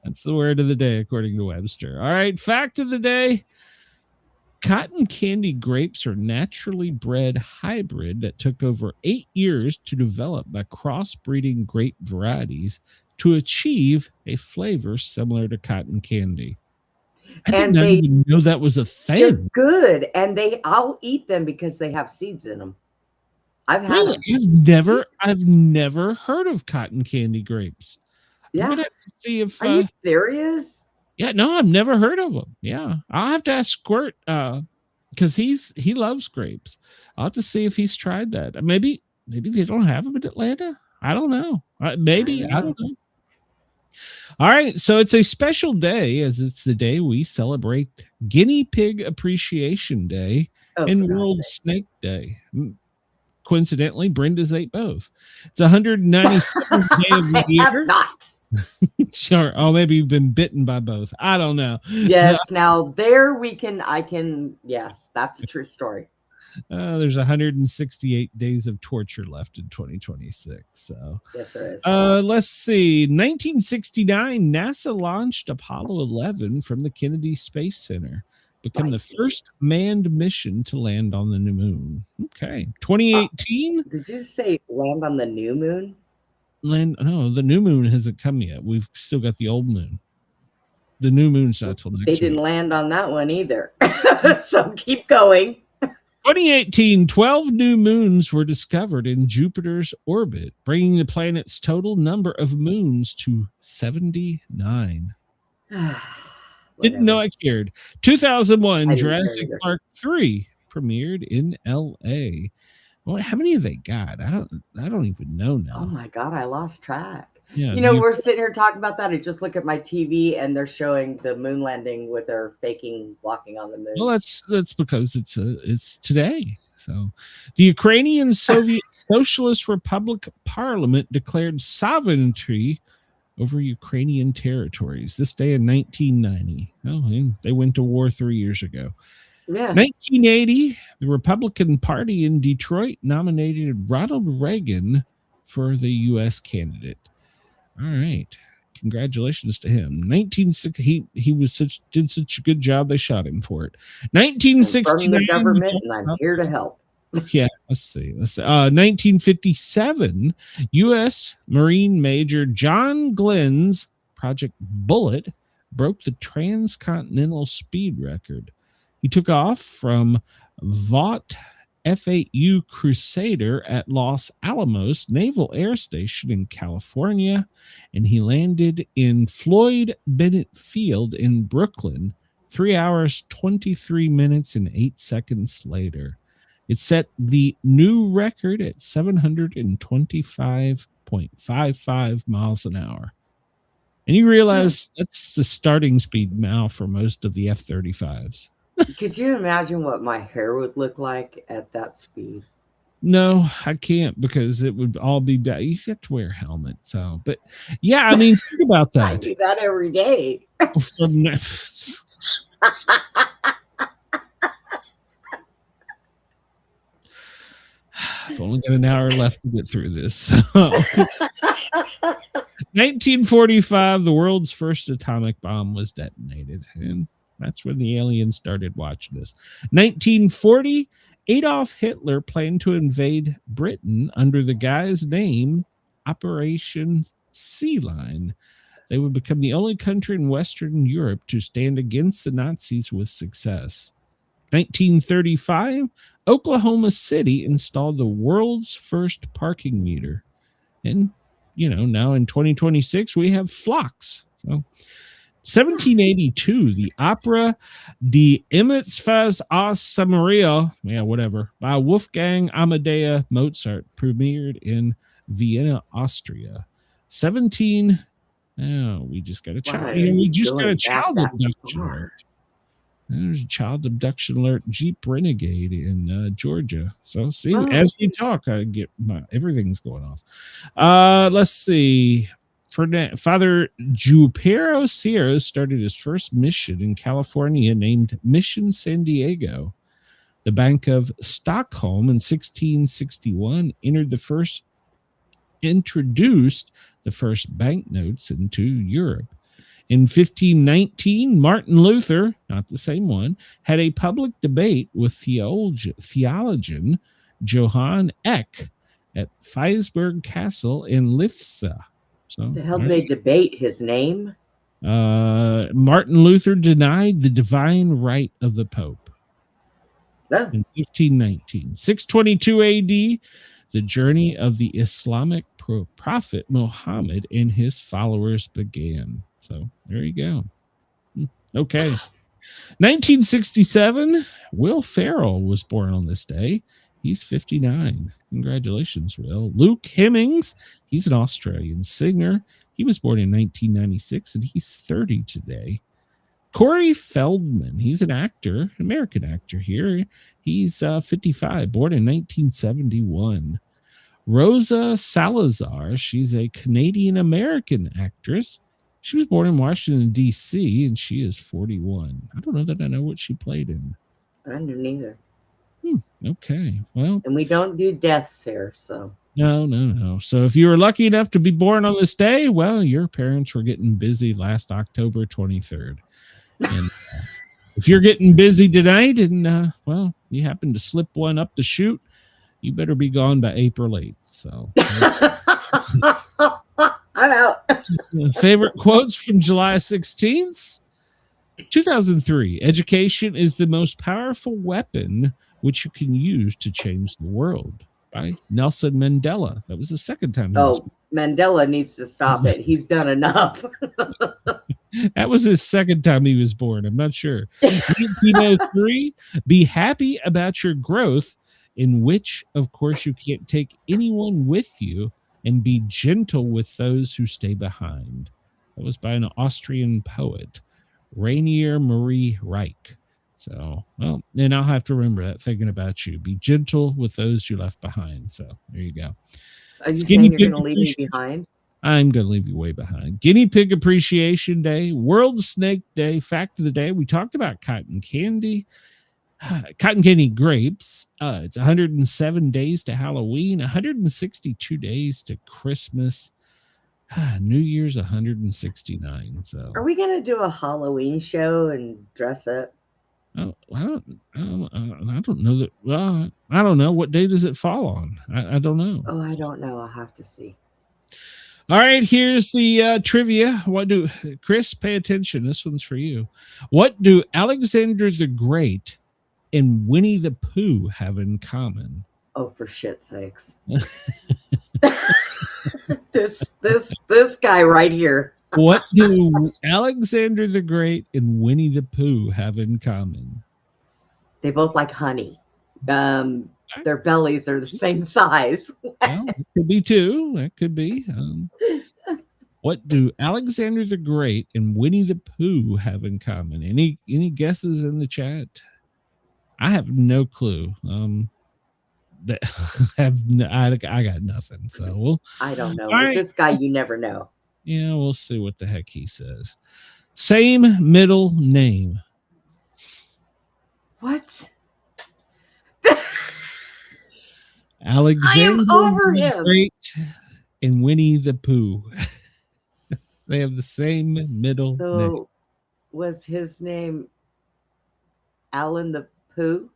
That's the word of the day, according to Webster. All right, fact of the day. Cotton candy grapes are naturally bred hybrid that took over 8 years to develop by crossbreeding grape varieties to achieve a flavor similar to cotton candy. I didn't even know that was a thing. They're good, and I'll eat them because they have seeds in them. I've had them. I've never heard of cotton candy grapes. Yeah. I'm gonna have to see if. Are you serious? Yeah, no, I've never heard of him. Yeah, I'll have to ask Squirt because he loves grapes. I'll have to see if he's tried that. Maybe they don't have them in Atlanta. I don't know. Maybe I don't know. All right, so it's a special day as it's the day we celebrate Guinea Pig Appreciation Day and World Snake Day. Coincidentally, Brenda's ate both. It's 197th day of the year. I have not. Sure. Oh, maybe you've been bitten by both. I don't know. Yes. Now there I can. Yes, that's a true story. There's 168 days of torture left in 2026. So yes, there is. Let's see. 1969, NASA launched Apollo 11 from the Kennedy Space Center, become the first manned mission to land on the new moon. Okay. 2018. Did you say land on the new moon? No, the new moon hasn't come yet. We've still got the old moon. The new moon's not till next week. They didn't land on that one either. So keep going. 2018, 12 new moons were discovered in Jupiter's orbit, bringing the planet's total number of moons to 79. Didn't know I cared. 2001, Jurassic Park 3 premiered in LA. Well, how many have they got? I don't even know now. Oh my God, I lost track. Yeah, we're sitting here talking about that. I just look at my TV and they're showing the moon landing with their faking walking on the moon. Well, that's because it's today. So, the Ukrainian Soviet Socialist Republic Parliament declared sovereignty over Ukrainian territories this day in 1990. Oh, they went to war 3 years ago. Yeah. 1980, the Republican Party in Detroit nominated Ronald Reagan for the U.S. candidate. All right, congratulations to him. 1960, he did such a good job they shot him for it. 1969, from the government, and I'm here to help. Yeah, let's see. 1957, U.S. Marine Major John Glenn's Project Bullet broke the transcontinental speed record. He took off from Vought F-8U Crusader at Los Alamos Naval Air Station in California, and he landed in Floyd Bennett Field in Brooklyn 3 hours, 23 minutes, and 8 seconds later. It set the new record at 725.55 miles an hour. And you realize that's the starting speed now for most of the F-35s. Could you imagine what my hair would look like at that speed? No, I can't, because it would all be bad. You have to wear a helmet. So, but yeah, I mean, think about that. I do that every day. I've only got an hour left to get through this. So. 1945, the world's first atomic bomb was detonated, and that's when the aliens started watching us. 1940, Adolf Hitler planned to invade Britain under the guy's name Operation Sea Lion. They would become the only country in Western Europe to stand against the Nazis with success. 1935, Oklahoma City installed the world's first parking meter. And, now in 2026, we have flocks. So 1782, the opera Die Emmetsfest aus Samaria, by Wolfgang Amadeus Mozart premiered in Vienna, Austria. We just got a child. We just got a child abduction alert. There's a child abduction alert Jeep Renegade in Georgia. So see, as we talk, I get everything's going off. Let's see. Father Jupero Sierra started his first mission in California named Mission San Diego. The Bank of Stockholm in 1661 introduced the first banknotes into Europe. In 1519, Martin Luther, not the same one, had a public debate with theologian Johann Eck at Feisberg Castle in Ellipse. So, the hell did they debate his name? Martin Luther denied the divine right of the Pope. In 1519. 622 AD, the journey of the Islamic prophet Muhammad and his followers began. So there you go. Okay. 1967, Will Ferrell was born on this day. He's 59. Congratulations, Will. Luke Hemmings, he's an Australian singer. He was born in 1996, and he's 30 today. Corey Feldman, he's an actor, American actor here. He's 55, born in 1971. Rosa Salazar, she's a Canadian-American actress. She was born in Washington, D.C., and she is 41. I don't know that I know what she played in. I don't neither. Okay, well. And we don't do deaths here, so. No. So if you were lucky enough to be born on this day, well, your parents were getting busy last October 23rd. And if you're getting busy tonight and, well, you happen to slip one up the chute, you better be gone by April 8th. So I'm out. Favorite quotes from July 16th? 2003, education is the most powerful weapon which you can use to change the world, by Nelson Mandela. That was the second time. Mandela needs to stop it. He's done enough. That was his second time he was born. I'm not sure. 1903, be happy about your growth, in which, of course, you can't take anyone with you, and be gentle with those who stay behind. That was by an Austrian poet, Rainier Marie Reich. So, well, and I'll have to remember that thinking about you. Be gentle with those you left behind. So there you go. Are you saying you're going to leave me behind? I'm going to leave you way behind. Guinea Pig Appreciation Day, World Snake Day, Fact of the Day. We talked about cotton candy. Cotton candy grapes. It's 107 days to Halloween, 162 days to Christmas. New Year's 169. So are we going to do a Halloween show and dress up? Oh, I don't know that. Well, I don't know. What day does it fall on? I don't know. Oh, I don't know. I'll have to see. All right, here's the trivia. Chris, pay attention. This one's for you. What do Alexander the Great and Winnie the Pooh have in common? Oh, for shit's sakes. this guy right here. What do Alexander the Great and Winnie the Pooh have in common? They both like honey. Their bellies are the same size. Well, it could be two. That could be. What do Alexander the Great and Winnie the Pooh have in common? Any guesses in the chat? I have no clue. I got nothing. So I don't know. Right. This guy, you never know. Yeah, we'll see what the heck he says. Same middle name. What? Alexander I am over him. Great and Winnie the Pooh. They have the same middle name. Was his name Alan the Pooh?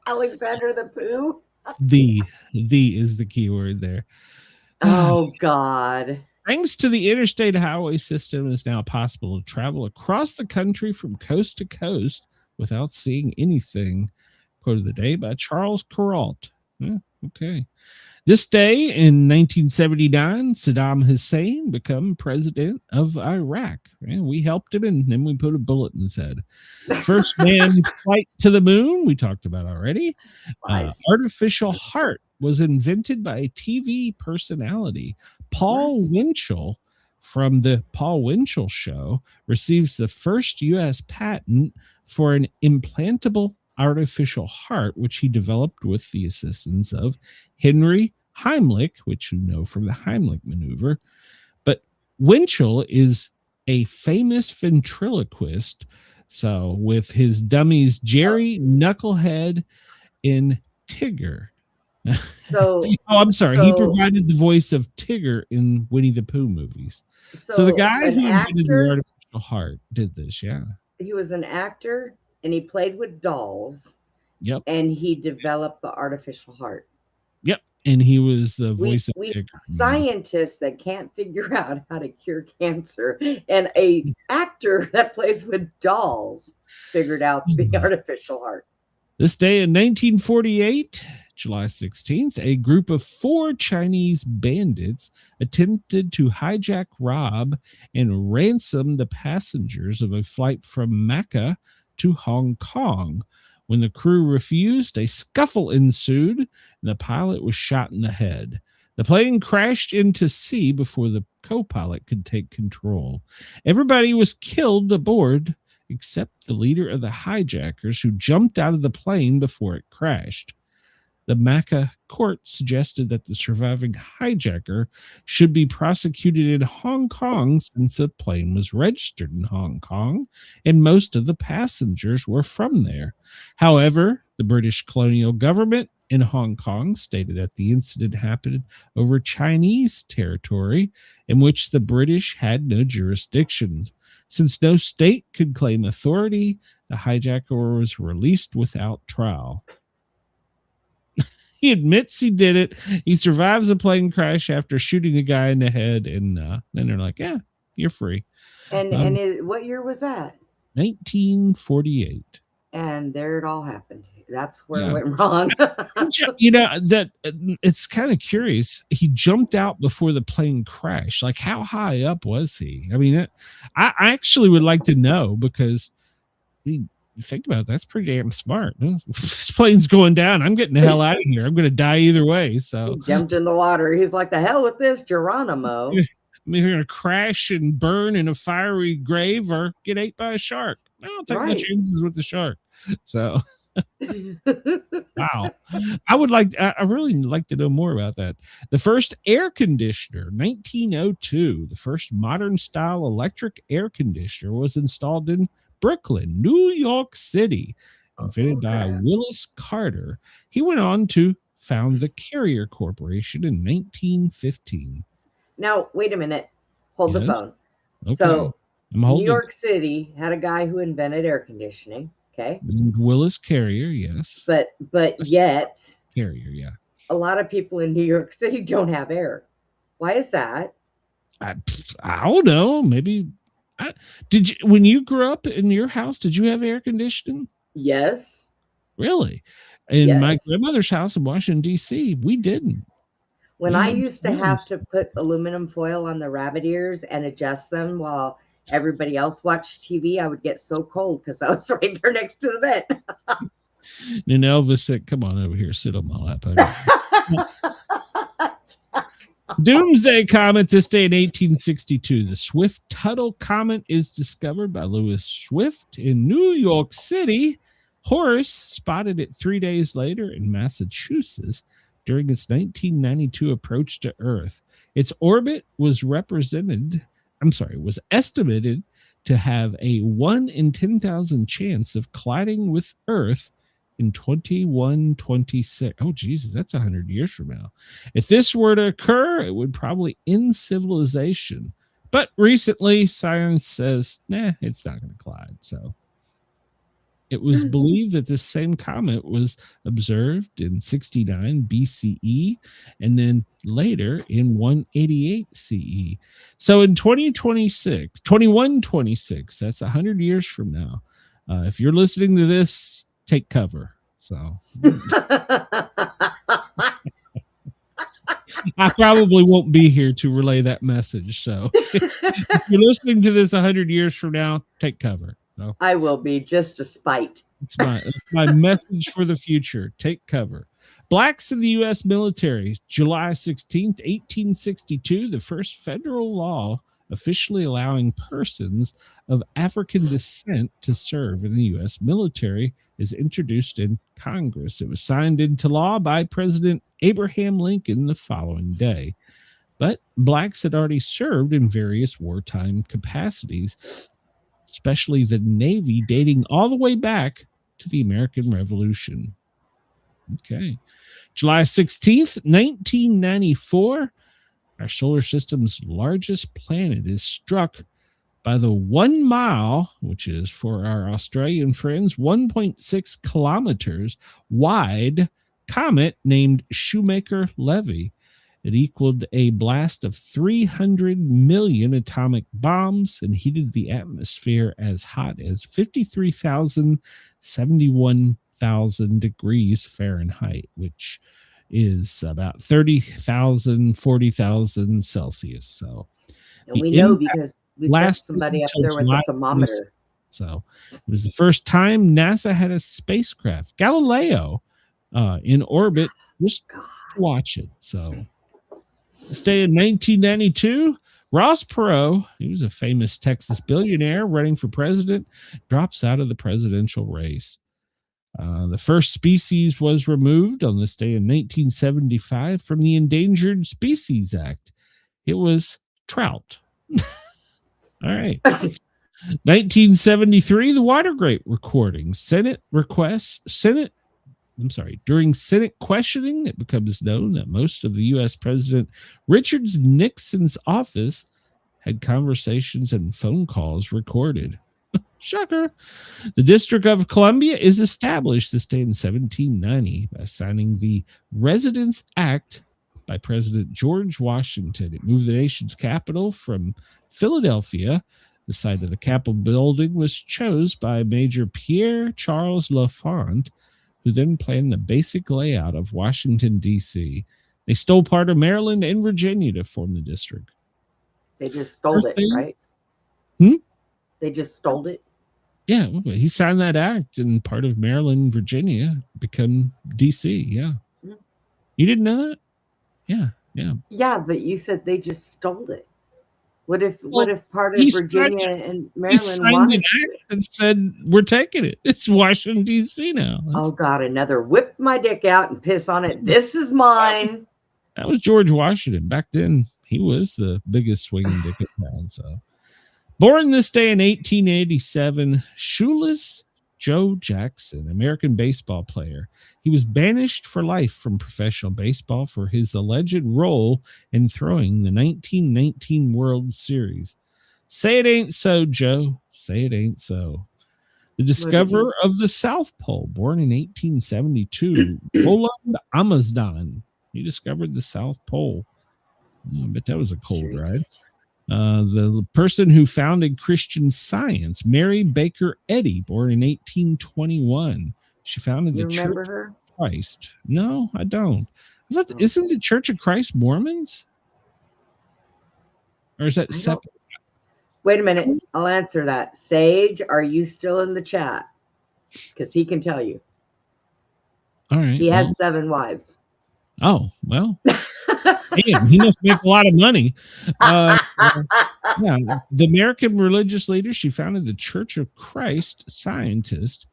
Alexander the Pooh? The is the key word there. Oh, God. Thanks to the interstate highway system, it's now possible to travel across the country from coast to coast without seeing anything. Quote of the day by Charles Kuralt. Yeah, okay. This day in 1979, Saddam Hussein became president of Iraq. And we helped him, and then we put a bullet in his head. First man flight to the moon, we talked about already. Nice. Artificial heart was invented by a TV personality. Paul Winchell from the Paul Winchell Show receives the first U.S. patent for an implantable artificial heart, which he developed with the assistance of Henry Heimlich, which you know from the Heimlich maneuver. But Winchell is a famous ventriloquist. So with his dummies, Jerry, Knucklehead, and Tigger. So, I'm sorry. He provided the voice of Tigger in Winnie the Pooh movies. So the guy who invented the artificial heart did this. Yeah. He was an actor and he played with dolls. Yep. And he developed the artificial heart. Yep. And he was the voice of Tigger. Scientists that can't figure out how to cure cancer, and a actor that plays with dolls figured out the artificial heart. This day in 1948, July 16th, a group of 4 Chinese bandits attempted to hijack, rob, and ransom the passengers of a flight from Mecca to Hong Kong. When the crew refused, a scuffle ensued, and the pilot was shot in the head. The plane crashed into sea before the co-pilot could take control. Everybody was killed aboard except the leader of the hijackers, who jumped out of the plane before it crashed. The Macca court suggested that the surviving hijacker should be prosecuted in Hong Kong since the plane was registered in Hong Kong and most of the passengers were from there. However, the British colonial government in Hong Kong stated that the incident happened over Chinese territory in which the British had no jurisdiction. Since no state could claim authority, the hijacker was released without trial. He admits he did it. He survives a plane crash after shooting a guy in the head, and then they're like, "Yeah, you're free." What year was that? 1948. And there it all happened. That's where it went wrong. That it's kind of curious. He jumped out before the plane crashed. Like, how high up was he? I mean, I actually would like to know, because you think about it, that's pretty damn smart. This plane's going down. I'm getting the hell out of here. I'm going to die either way. So he jumped in the water. He's like, the hell with this, Geronimo. I'm either going to crash and burn in a fiery grave or get ate by a shark. I'll take my chances with the shark. So, wow. I really like to know more about that. The first air conditioner, 1902, the first modern style electric air conditioner was installed in Brooklyn, New York City, invented by Willis Carter. He went on to found the Carrier Corporation in 1915. Now, wait a minute. Hold the phone. Okay. So, New York City had a guy who invented air conditioning. Okay. Willis Carrier, yes. But yet, Carrier, yeah. A lot of people in New York City don't have air. Why is that? I don't know. Maybe. Did you, when you grew up in your house, did you have air conditioning? Yes. Really? In my grandmother's house in Washington, D.C., we didn't. When I used to have to put aluminum foil on the rabbit ears and adjust them while everybody else watched TV, I would get so cold because I was right there next to the vent. And Elvis said, "Come on over here, sit on my lap." Doomsday Comet. This day in 1862, the Swift-Tuttle Comet is discovered by Louis Swift in New York City. Horace spotted it 3 days later in Massachusetts during its 1992 approach to Earth. Its orbit was estimated to have a 1 in 10,000 chance of colliding with Earth in 2126. Oh, Jesus, that's 100 years from now. If this were to occur, it would probably end civilization. But recently, science says, it's not going to collide. So it was believed that this same comet was observed in 69 BCE and then later in 188 CE. So in 2126, that's 100 years from now. If you're listening to this, take cover. So I probably won't be here to relay that message. So if you're listening to this 100 years from now, take cover. No. I will be, just to spite. It's my message for the future. Take cover. Blacks in the U.S. military. July 16th, 1862, the first federal law officially allowing persons of African descent to serve in the U.S. military is introduced in Congress. It was signed into law by President Abraham Lincoln the following day. But blacks had already served in various wartime capacities, especially the Navy, dating all the way back to the American Revolution. Okay. July 16th, 1994, our solar system's largest planet is struck by the 1 mile, which is for our Australian friends, 1.6 kilometers wide comet named Shoemaker-Levy. It equaled a blast of 300 million atomic bombs and heated the atmosphere as hot as 53,071 100,000 degrees Fahrenheit, which is about 30,000, 40,000 Celsius. So And we know because we sent lasted somebody up until there with July a thermometer. So it was the first time NASA had a spacecraft, Galileo, in orbit. Just watch it. So this day in 1992, Ross Perot, he was a famous Texas billionaire running for president, drops out of the presidential race. The first species was removed on this day in 1975 from the Endangered Species Act. It was trout. All right. 1973, the Watergate recording. During Senate questioning, it becomes known that most of the U.S. President Richard Nixon's office had conversations and phone calls recorded. Shocker. The District of Columbia is established this day in 1790 by signing the Residence Act by President George Washington. It moved the nation's capital from Philadelphia. The site of the Capitol building was chosen by Major Pierre Charles L'Enfant, who then planned the basic layout of Washington, D.C. They stole part of Maryland and Virginia to form the district. They just stole it, right? They just stole it? Yeah, he signed that act, and part of Maryland and Virginia become D.C., yeah. You didn't know that? Yeah. Yeah, but you said they just stole it. What if part of Virginia and Maryland wanted an act and said, we're taking it. It's Washington, D.C. now. Oh, God, another whip my dick out and piss on it. This is mine. That was George Washington. Back then, he was the biggest swinging dick in town. So, born this day in 1887, Shoeless Joe Jackson, American baseball player. He was banished for life from professional baseball for his alleged role in throwing the 1919 World Series. Say it ain't so, Joe. Say it ain't so. The discoverer of the South Pole, born in 1872, Roland Amazdan. He discovered the South Pole. I bet that was a cold ride. The person who founded Christian Science, Mary Baker Eddy, born in 1821. She founded the Church of Christ. No, I don't. Isn't the Church of Christ Mormons? Or is that separate? Wait a minute. I'll answer that. Sage, are you still in the chat? Because he can tell you. All right. He has 7 wives. Oh, well. Man, he must make a lot of money. Yeah, the American religious leader, she founded the Church of Christ Scientist.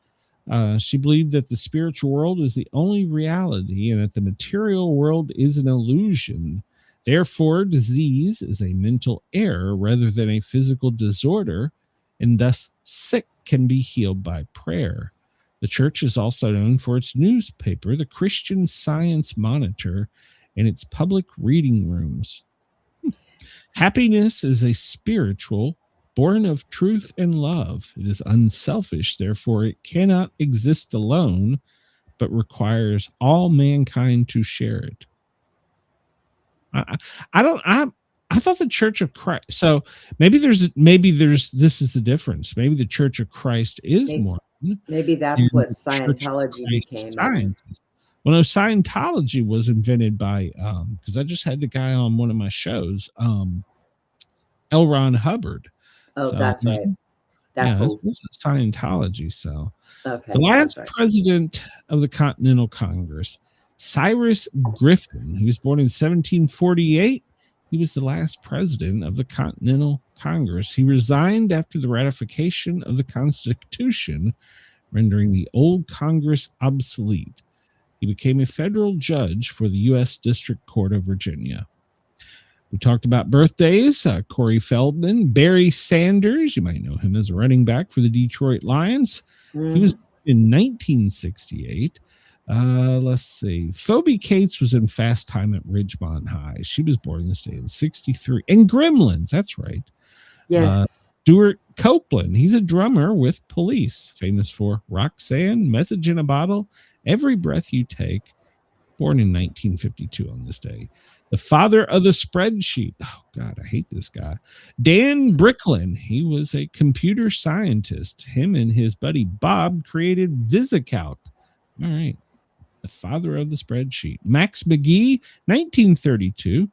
She believed that the spiritual world is the only reality and that the material world is an illusion. Therefore, disease is a mental error rather than a physical disorder, and thus sick can be healed by prayer. The church is also known for its newspaper, the Christian Science Monitor, and its public reading rooms. Happiness is a spiritual, born of truth and love. It is unselfish, therefore it cannot exist alone, but requires all mankind to share it. I thought the Church of Christ. So maybe this is the difference. Maybe the Church of Christ is more. Maybe that's what Scientology became. Well, no, Scientology was invented by, because I just had the guy on one of my shows, L. Ron Hubbard. Oh, so, that's right. This is Scientology. So, the last president of the Continental Congress, Cyrus Griffin, who was born in 1748, he was the last president of the Continental Congress. He resigned after the ratification of the Constitution, rendering the old Congress obsolete. He became a federal judge for the U.S. District Court of Virginia. We talked about birthdays. Corey Feldman, Barry Sanders, you might know him as a running back for the Detroit Lions. He was in 1968. Let's see. Phoebe Cates was in Fast Time at Ridgemont High. She was born this day in 63. And Gremlins, that's right. Yes. Stuart Copeland, he's a drummer with Police, famous for Roxanne, Message in a Bottle, Every Breath You Take, born in 1952 on this day. The father of the spreadsheet. Oh, God, I hate this guy. Dan Bricklin, he was a computer scientist. Him and his buddy Bob created VisiCalc, All right. The father of the spreadsheet. Max McGee, 1932.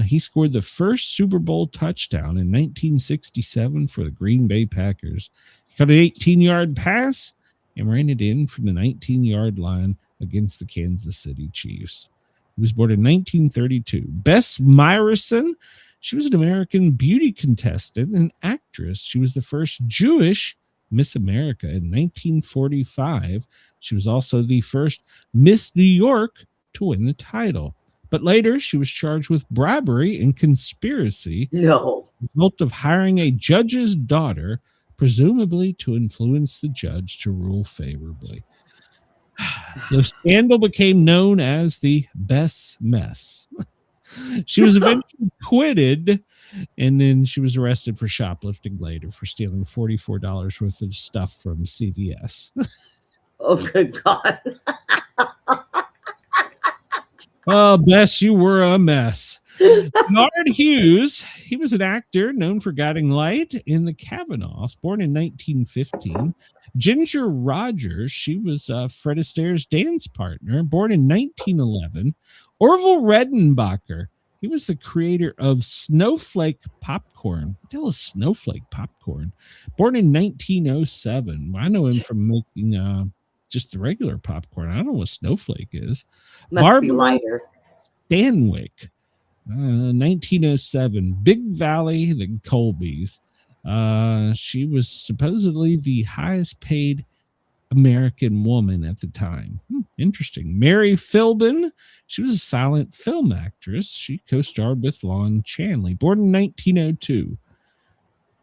He scored the first Super Bowl touchdown in 1967 for the Green Bay Packers. He caught an 18-yard pass and ran it in from the 19-yard line against the Kansas City Chiefs. He was born in 1932. Bess Myerson, she was an American beauty contestant and actress. She was the first Jewish Miss America in 1945. She was also the first Miss New York to win the title. But later, she was charged with bribery and conspiracy. No. Result of hiring a judge's daughter, presumably to influence the judge to rule favorably. The scandal became known as the Bess Mess. She was eventually acquitted, and then she was arrested for shoplifting later for stealing $44 worth of stuff from CVS. Oh, good God. Oh, Bess, you were a mess. Bernard Hughes, he was an actor known for guiding light in the Kavanaughs, born in 1915. Ginger Rogers, she was Fred Astaire's dance partner, born in 1911. Orville Redenbacher, he was the creator of Snowflake Popcorn. What the hell is Snowflake Popcorn? Born in 1907. I know him from making just the regular popcorn. I don't know what Snowflake is. Must Barbara be lighter. Stanwyck, 1907. Big Valley, the Colbys. She was supposedly the highest paid American woman at the time. Interesting. Mary Philbin, she was a silent film actress. She co-starred with Lon Chaney, born in 1902.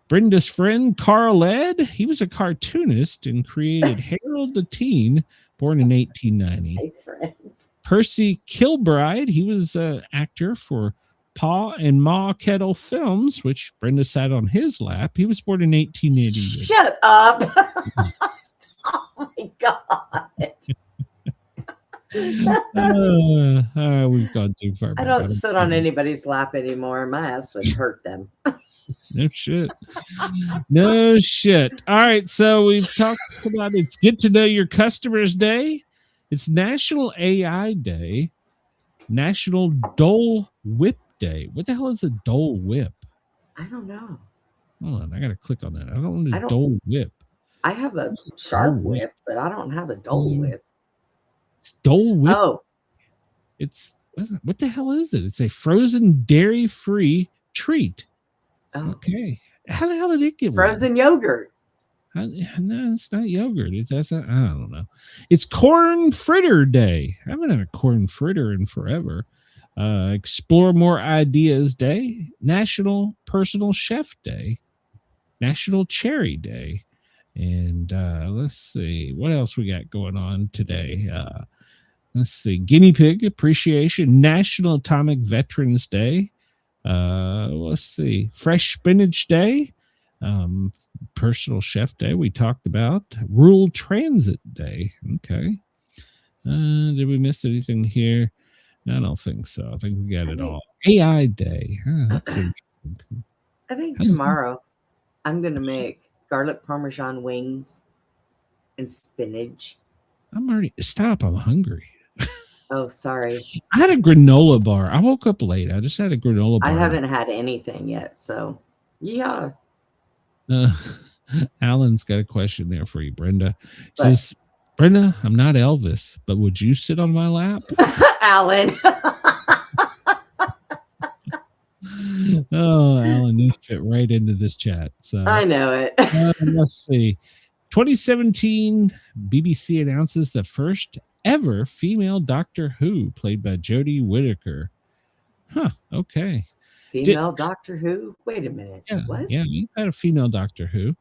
Brenda's friend, Carl Ed, he was a cartoonist and created Harold the Teen, born in 1890. Hey, friends. Percy Kilbride, he was an actor for Pa and Ma Kettle Films, which Brenda sat on his lap. He was born in 1888. Shut up. Oh, my God. We've gone too far. I don't sit on anybody's lap anymore. My ass would hurt them. No shit. No shit. All right. So we've talked about it's Get to Know Your Customers Day. It's National AI Day. National Dole Whip Day. What the hell is a Dole Whip? I don't know. Hold on. I got to click on that. I don't want a Dole Whip. I have a sharp whip, but I don't have a Dole Whip. It's Dole Whip. Oh. It's, what the hell is it? It's a frozen dairy-free treat. Oh. Okay. How the hell did it get frozen yogurt? No, it's not yogurt. I don't know. It's Corn Fritter Day. I haven't had a corn fritter in forever. Explore More Ideas Day. National Personal Chef Day. National Cherry Day. And let's see what else we got going on today. Let's see. Guinea Pig Appreciation. National Atomic Veterans Day. Let's see. Fresh Spinach Day. Personal Chef Day we talked about. Rural Transit Day. Okay. Did we miss anything here? No, I don't think so. I think we got it all. AI Day. That's interesting. I think tomorrow I'm going to make garlic parmesan wings and spinach. Stop. I'm hungry. Oh, sorry. I had a granola bar. I woke up late. I just had a granola bar. I haven't had anything yet. So, yeah. Alan's got a question there for you, Brenda. Says, Brenda, I'm not Elvis, but would you sit on my lap? Alan. Oh, Alan, you fit right into this chat. So I know it. Let's see. 2017, BBC announces the first ever female Doctor Who, played by Jodie Whittaker. Huh. Okay. Female Doctor Who? Wait a minute. Yeah, what? Yeah, you had a female Doctor Who.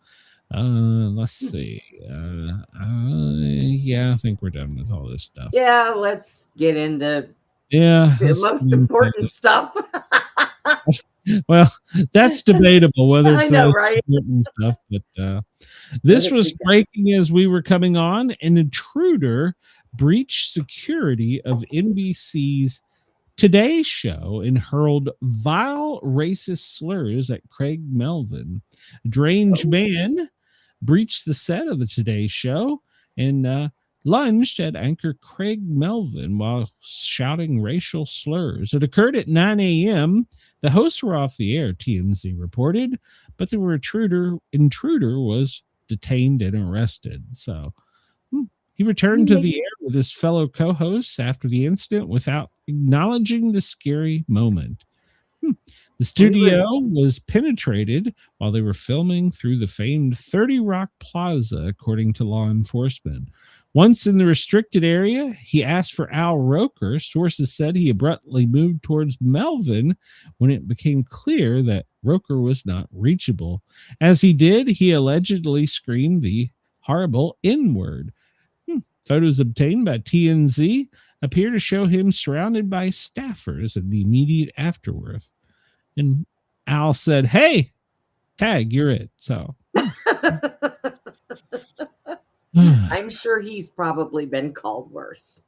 Let's see. Yeah, I think we're done with all this stuff. Yeah, let's get into the most important stuff. Well, that's debatable whether it's I know, right? important stuff, but this was breaking as we were coming on. An intruder breached security of NBC's Today Show and hurled vile racist slurs at Craig Melvin. A deranged man breached the set of the Today Show and lunged at anchor Craig Melvin while shouting racial slurs. It occurred at 9 a.m. The hosts were off the air, TMZ reported, but the intruder was detained and arrested. So he returned to the air with his fellow co-hosts after the incident without acknowledging the scary moment. The studio was penetrated while they were filming through the famed 30 Rock Plaza, according to law enforcement. Once in the restricted area, he asked for Al Roker. Sources said he abruptly moved towards Melvin when it became clear that Roker was not reachable. As he did, he allegedly screamed the horrible N-word. Photos obtained by TMZ appear to show him surrounded by staffers in the immediate afterwards. And Al said, "Hey, tag, you're it." So I'm sure he's probably been called worse.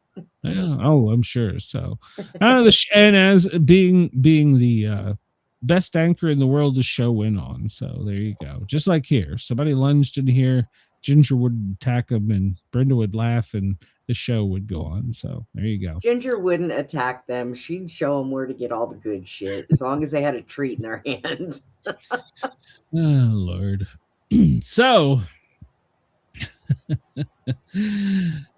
Oh, I'm sure. So, and as being the best anchor in the world, the show went on. So there you go. Just like here, somebody lunged in here, Ginger would attack him, and Brenda would laugh, and the show would go on. So there you go. Ginger wouldn't attack them. She'd show them where to get all the good shit, as long as they had a treat in their hands. Oh, Lord. So,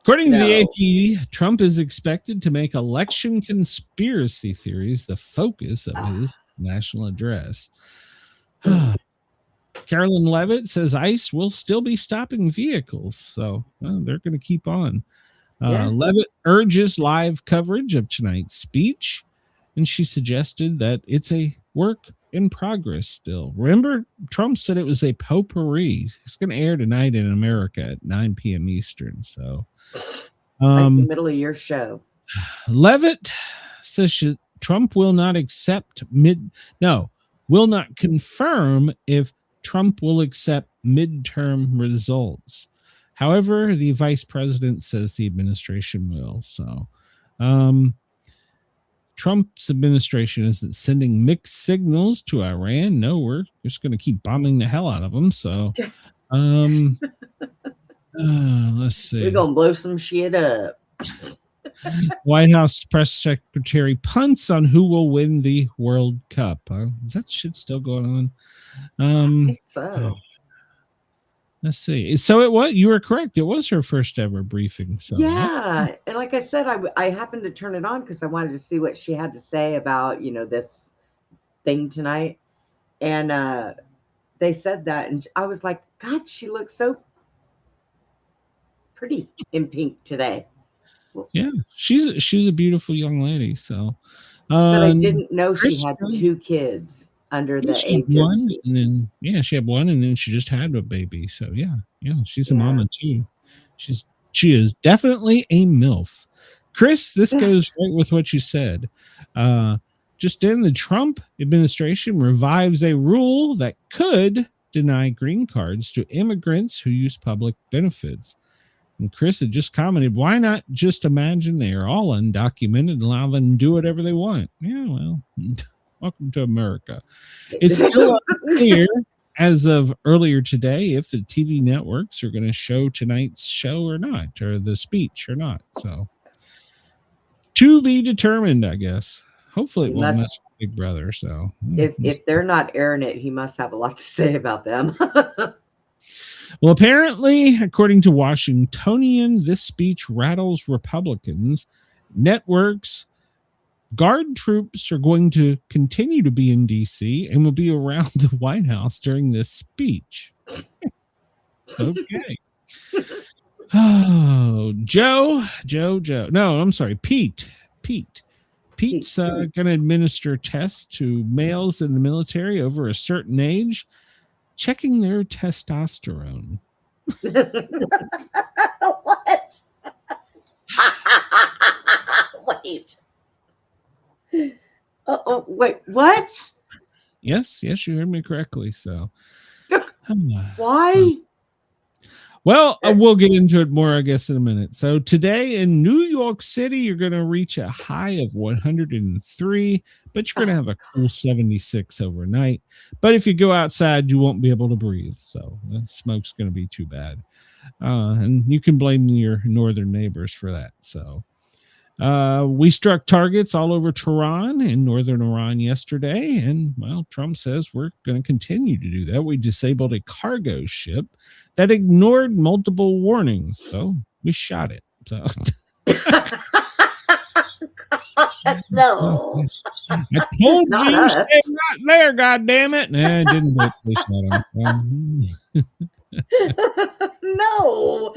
according to the AP, Trump is expected to make election conspiracy theories the focus of his national address. Carolyn Levitt says ICE will still be stopping vehicles, so they're going to keep on. Levitt urges live coverage of tonight's speech, and she suggested that it's a work in progress still. Remember, Trump said it was a potpourri. It's going to air tonight in America at 9 p.m. Eastern. So, like the middle of your show. Levitt says Trump will not will not confirm if Trump will accept midterm results. However, the vice president says the administration will. So, Trump's administration isn't sending mixed signals to Iran. No, we're just going to keep bombing the hell out of them. So, let's see. We're going to blow some shit up. White House press secretary punts on who will win the World Cup. Is that shit still going on? I think so. Let's see. So you were correct. It was her first ever briefing. So yeah. And like I said, I happened to turn it on because I wanted to see what she had to say about, this thing tonight. And they said that, and I was like, God, she looks so pretty in pink today. Yeah, she's a beautiful young lady. So, but I didn't know she had 2 kids under the age of one, and then she had one, and then she just had a baby. So yeah, she's a mama too. She is definitely a MILF. Chris, this goes right with what you said. Just in, the Trump administration revives a rule that could deny green cards to immigrants who use public benefits. And Chris had just commented, why not just imagine they are all undocumented and allow them to do whatever they want? Yeah, well, welcome to America. It's still unclear as of earlier today if the TV networks are going to show tonight's show or not, or the speech or not. So, to be determined, I guess. Hopefully it won't mess with Big Brother. So, if they're not airing it, he must have a lot to say about them. Well, apparently, according to Washingtonian, this speech rattles Republicans. Networks, guard troops are going to continue to be in D.C. and will be around the White House during this speech. Okay. Oh, Joe. No, I'm sorry, Pete. Pete's going to administer tests to males in the military over a certain age, checking their testosterone. What? Wait. Wait, what? Yes, you heard me correctly. So, why? Well, we'll get into it more, I guess, in a minute. So today in New York City, you're going to reach a high of 103, but you're going to have a cool 76 overnight. But if you go outside, you won't be able to breathe. So the smoke's going to be too bad. And you can blame your northern neighbors for that. So we struck targets all over Tehran and northern Iran yesterday. And, well, Trump says we're going to continue to do that. We disabled a cargo ship that ignored multiple warnings. So we shot it. So No. I told Not you, us. stay right there, goddammit. Nah, I didn't do it. We shot him. No.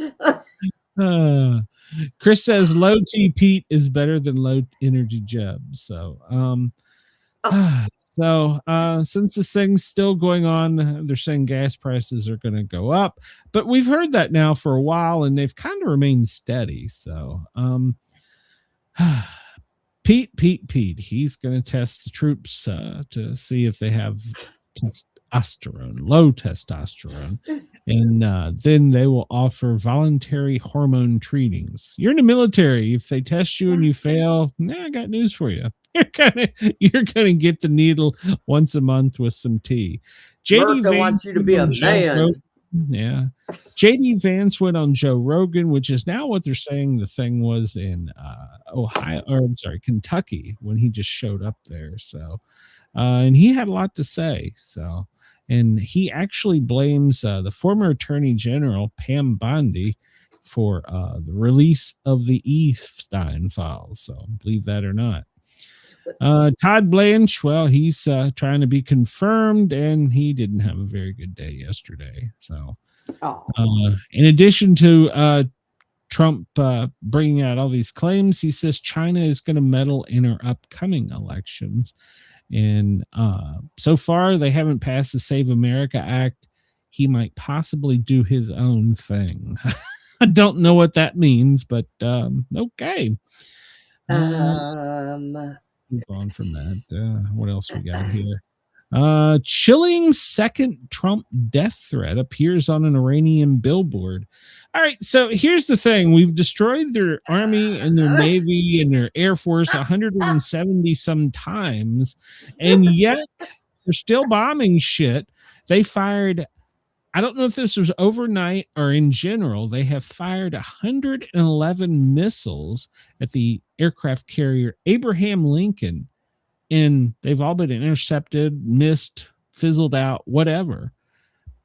Chris says low T Pete is better than low energy Jeb. So, since this thing's still going on, they're saying gas prices are going to go up, but we've heard that now for a while and they've kind of remained steady. So, Pete, he's going to test the troops to see if they have low testosterone, and then they will offer voluntary hormone treatings. You're in the military. If they test you and you fail, I got news for you. You're gonna get the needle once a month with some tea. JD Vance wants you to be a man. Yeah. JD Vance went on Joe Rogan, which is now what they're saying the thing was in Kentucky when he just showed up there. So and he had a lot to say. So, and he actually blames the former Attorney General Pam Bondi for the release of the Epstein files. So believe that or not. Todd Blanche, well, he's trying to be confirmed, and he didn't have a very good day yesterday. So, in addition to Trump bringing out all these claims, he says China is going to meddle in our upcoming elections. And so far, they haven't passed the Save America Act. He might possibly do his own thing. I don't know what that means, but okay. Move on from that. What else we got here? Chilling second Trump death threat appears on an Iranian billboard. All right, so here's the thing. We've destroyed their army and their navy and their air force 170 some times, and yet they're still bombing shit. They fired, I don't know if this was overnight or in general, they have fired 111 missiles at the aircraft carrier Abraham Lincoln, and they've all been intercepted, missed, fizzled out, whatever.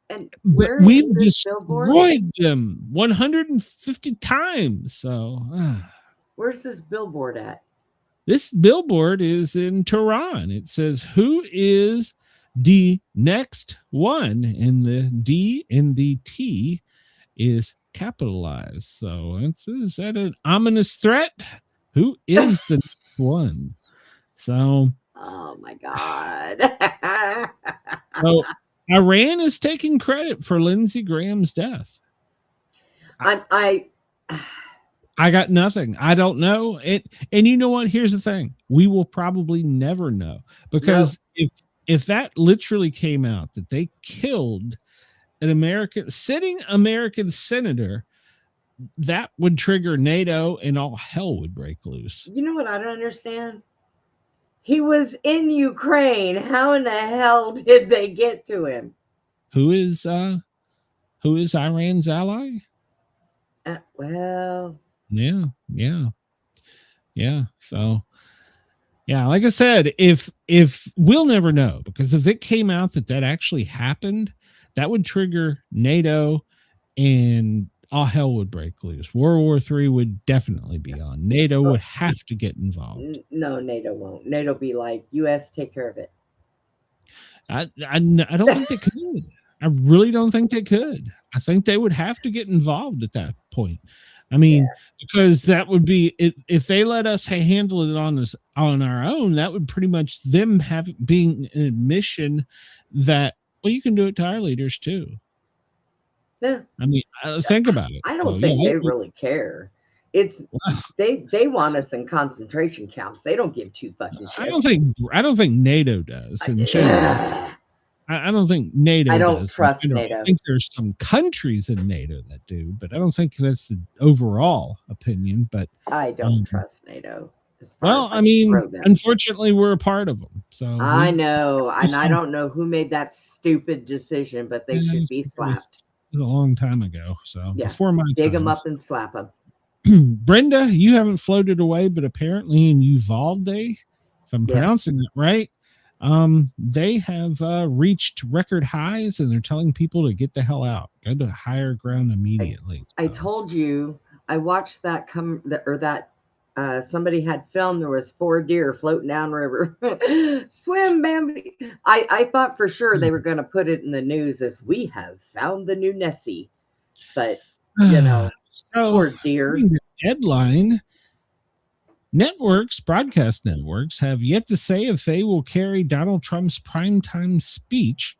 And we've destroyed them 150 times. So, where's this billboard at? This billboard is in Tehran. It says, "Who is the next one?" And the D and the T is capitalized. So is that an ominous threat? Who is the next one? So, oh my God. So Iran is taking credit for Lindsey Graham's death. I got nothing. I don't know it. And you know what? Here's the thing. We will probably never know, because if that literally came out that they killed an sitting American senator, that would trigger NATO and all hell would break loose. You know what I don't understand? He was in Ukraine. How in the hell did they get to him? Who is Iran's ally? Well, yeah. So, yeah, like I said, if we'll never know, because if it came out that actually happened, that would trigger NATO and all hell would break loose. World War III would definitely be on. NATO would have to get involved. No, NATO won't. NATO be like, U.S. take care of it. I don't think they could. I really don't think they could. I think they would have to get involved at that point. I mean, because that would be if they let us handle it on our own, that would pretty much them being an admission that, well, you can do it to our leaders too. Yeah. I mean, think about it. I don't think they really care. It's they want us in concentration camps. They don't give two fucking shit. I don't think NATO does. I don't think NATO I don't does. trust I NATO. think there's some countries in NATO that do, but I don't think that's the overall opinion. But I don't trust NATO. As far well, as I mean, throw them. unfortunately, we're a part of them. So I know, and I don't know who made that stupid decision, but they should be slapped. It was a long time ago. So Yeah, before my dig them times. up and slap them. Brenda, you haven't floated away, but apparently in Uvalde, if I'm pronouncing it right, they have reached record highs, and they're telling people to get the hell out, go to higher ground immediately. I told you, I watched that somebody had filmed. There was 4 deer floating down river. Swim, Bambi. I thought for sure they were going to put it in the news as we have found the new Nessie, but poor deer. The deadline. Broadcast networks have yet to say if they will carry Donald Trump's primetime speech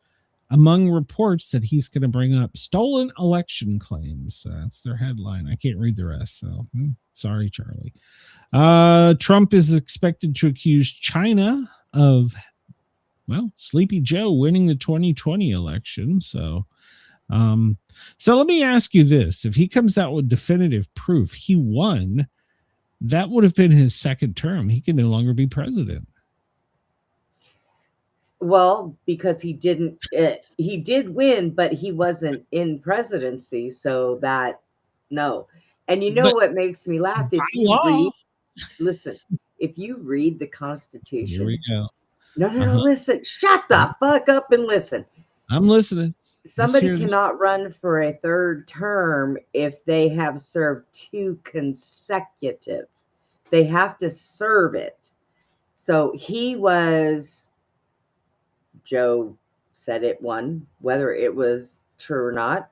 among reports that he's going to bring up stolen election claims. That's their headline. I can't read the rest, so sorry, Charlie. Trump is expected to accuse China of, Sleepy Joe winning the 2020 election. So let me ask you this. If he comes out with definitive proof he won, that would have been his second term. He can no longer be president. Well, because he did win, but he wasn't in presidency. So no. And what makes me laugh? If you read the Constitution. Here we go. No, listen. Shut the fuck up and listen. I'm listening. Somebody cannot run for a third term if they have served 2 consecutive. They have to serve it. So Joe said it won, whether it was true or not,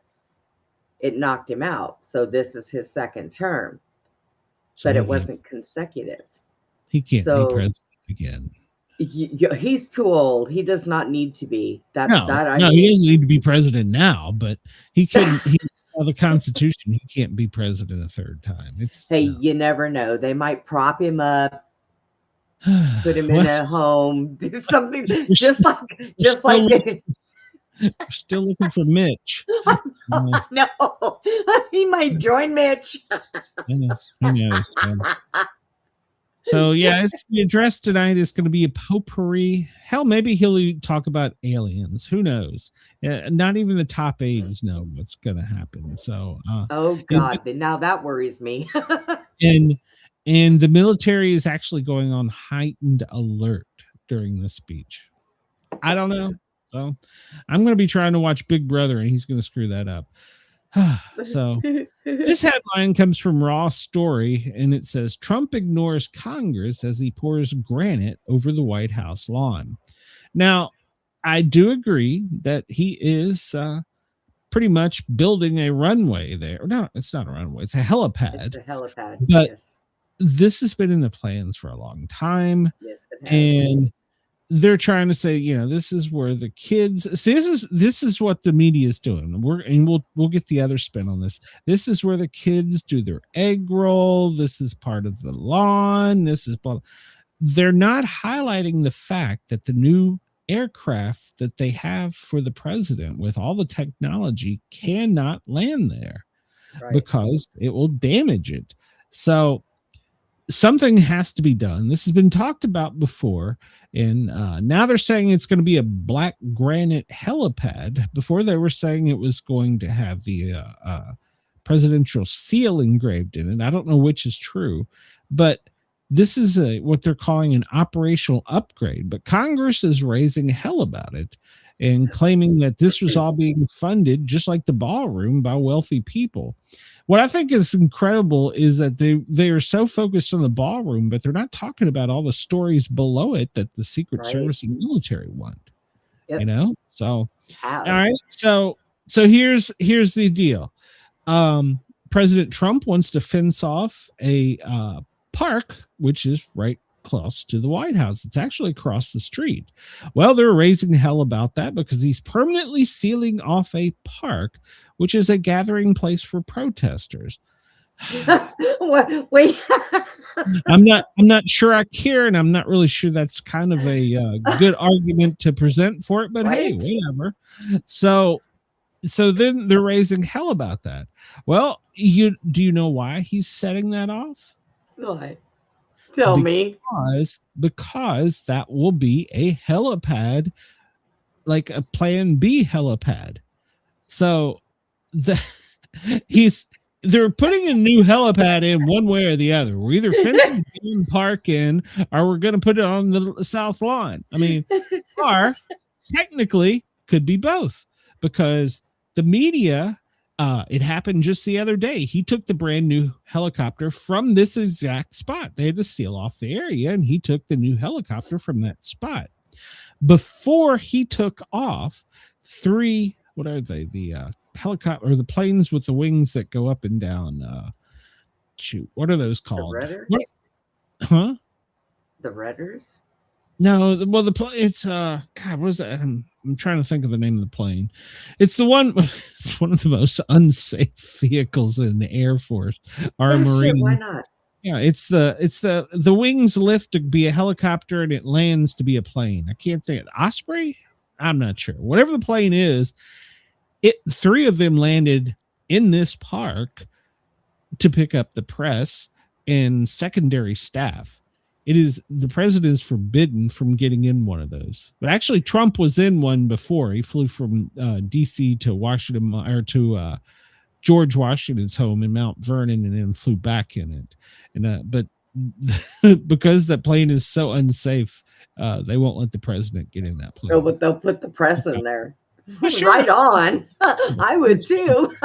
it knocked him out. So this is his second term, but it wasn't consecutive. He can't be president again. He's too old. He does not need to be. He doesn't need to be president now, but he couldn't. The Constitution, he can't be president a third time. You never know. They might prop him up, put him in a home, do something just like. We're still looking for Mitch. No, he might join Mitch. Who knows? So it's the address tonight is going to be a potpourri. Hell, maybe he'll talk about aliens. Who knows? Not even the top aides know what's going to happen. So, oh God, now that worries me. and the military is actually going on heightened alert during the speech. I don't know. So, I'm going to be trying to watch Big Brother, and he's going to screw that up. So this headline comes from Raw Story, and it says Trump ignores Congress as he pours granite over the White House lawn. Now, I do agree that he is pretty much building a runway there. No, it's not a runway. It's a helipad. It's a helipad. But this has been in the plans for a long time. Yes, it has. And they're trying to say, this is where the kids see. This is what the media is doing. We'll get the other spin on this. This is where the kids do their egg roll. This is part of the lawn. This is blah. They're not highlighting the fact that the new aircraft that they have for the president with all the technology cannot land there because it will damage it. So something has to be done. This has been talked about before, and now they're saying it's going to be a black granite helipad. Before they were saying it was going to have the presidential seal engraved in it. I don't know which is true, but this is what they're calling an operational upgrade. But Congress is raising hell about it and claiming that this was all being funded, just like the ballroom, by wealthy people. What I think is incredible is that they are so focused on the ballroom, but they're not talking about all the stories below it that the Secret Service and military want. So all right. So here's the deal. President Trump wants to fence off a park, which is right close to the White House. It's actually across the street. Well, they're raising hell about that because he's permanently sealing off a park, which is a gathering place for protesters. Wait. I'm not sure I care, and I'm not really sure that's kind of a good argument to present for it. But hey, Right? whatever. So then they're raising hell about that. Well, do you know why he's setting that off? What? Tell me. Because that will be a helipad, like a plan B helipad. So they're putting a new helipad in one way or the other. We're either fencing the park in, or we're going to put it on the south lawn. I mean, or technically could be both, because the media, it happened just the other day. He took the brand new helicopter from this exact spot. They had to seal off the area, and he took the new helicopter from that spot. Before he took off, what are they? The helicopter, or the planes with the wings that go up and down. What are those called? The What? Huh? The Redders? No, well, it's God, what is that? I'm trying to think of the name of the plane. It's the one. It's one of the most unsafe vehicles in the Air Force. Our Marines. Shit, why not? Yeah, it's the wings lift to be a helicopter and it lands to be a plane. I can't think. Osprey? I'm not sure. Whatever the plane is, three of them landed in this park to pick up the press and secondary staff. The president is forbidden from getting in one of those. But actually, Trump was in one before. He flew from D.C. to Washington, or to George Washington's home in Mount Vernon, and then flew back in it. And but because that plane is so unsafe, they won't let the president get in that plane. Oh, but they'll put the press in there. Well, sure. Right on. I would too.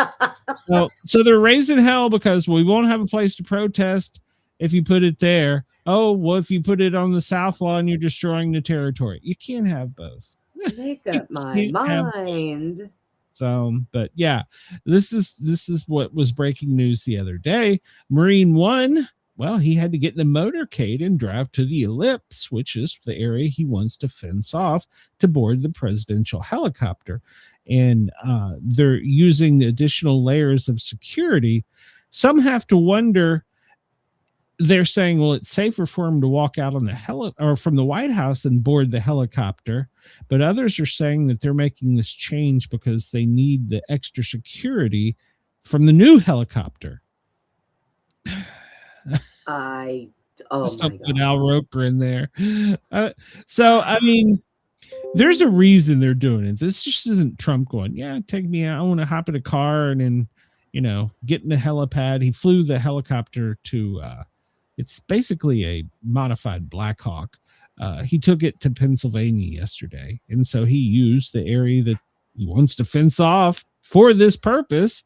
So they're raising hell because we won't have a place to protest if you put it there. Oh, well, if you put it on the south lawn, you're destroying the territory. You can't have both. Make up my mind. So, but yeah, this is what was breaking news the other day. Marine One, well, he had to get in the motorcade and drive to the Ellipse, which is the area he wants to fence off, to board the presidential helicopter. And they're using additional layers of security. Some have to wonder. They're saying, well, it's safer for him to walk out on the or from the White House and board the helicopter. But others are saying that they're making this change because they need the extra security from the new helicopter. Oh Just my put God. Al Roker in there. So, I mean, there's a reason they're doing it. This just isn't Trump going, yeah, take me out. I want to hop in a car and then, get in the helipad. He flew the helicopter to, it's basically a modified Black Hawk. He took it to Pennsylvania yesterday. And so he used the area that he wants to fence off for this purpose.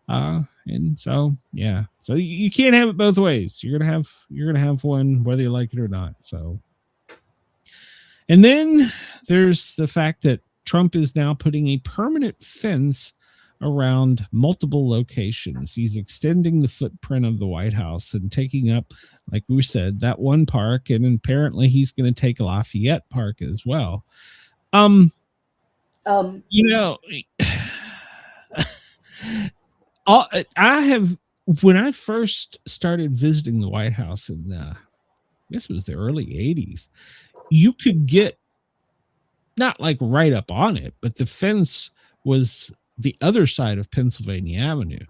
And so, yeah, so you can't have it both ways. You're going to have one, whether you like it or not. So, and then there's the fact that Trump is now putting a permanent fence around multiple locations. He's extending the footprint of the White House and taking up, like we said, that one park. And apparently he's going to take Lafayette Park as well. I have, when I first started visiting the White House in, I guess it was the early 80s, you could get not like right up on it, but the fence was the other side of Pennsylvania Avenue.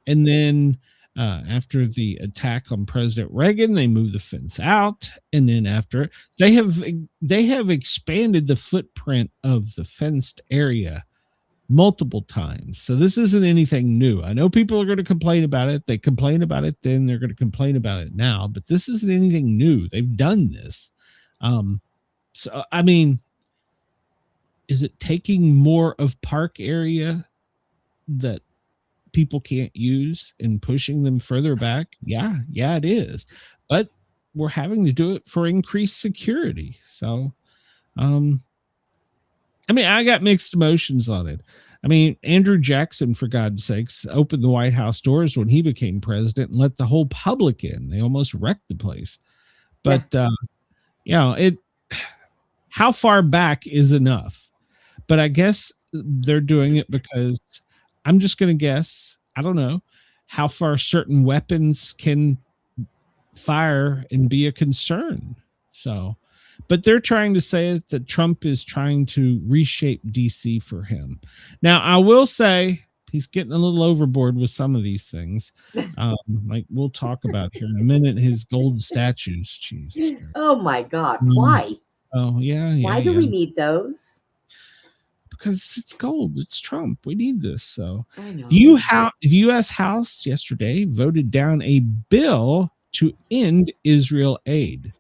And then after the attack on President Reagan, they moved the fence out. And then after, they have expanded the footprint of the fenced area multiple times. So this isn't anything new. I know people are going to complain about it. They complain about it then, they're going to complain about it now, but this isn't anything new. They've done this. So, I mean, is it taking more of park area that people can't use and pushing them further back? Yeah, it is. But we're having to do it for increased security. So, I mean, I got mixed emotions on it. I mean, Andrew Jackson, for God's sakes, opened the White House doors when he became president and let the whole public in. They almost wrecked the place. But, how far back is enough? But I guess they're doing it because I'm just going to guess, I don't know, how far certain weapons can fire and be a concern. So, but they're trying to say that Trump is trying to reshape DC for him. Now, I will say he's getting a little overboard with some of these things. Like we'll talk about here in a minute, his gold statues. Jesus Christ. Oh my God. Why? Oh yeah. Why do we need those? Because it's gold. It's Trump. We need this. So I know. the U.S. House yesterday voted down a bill to end Israel aid.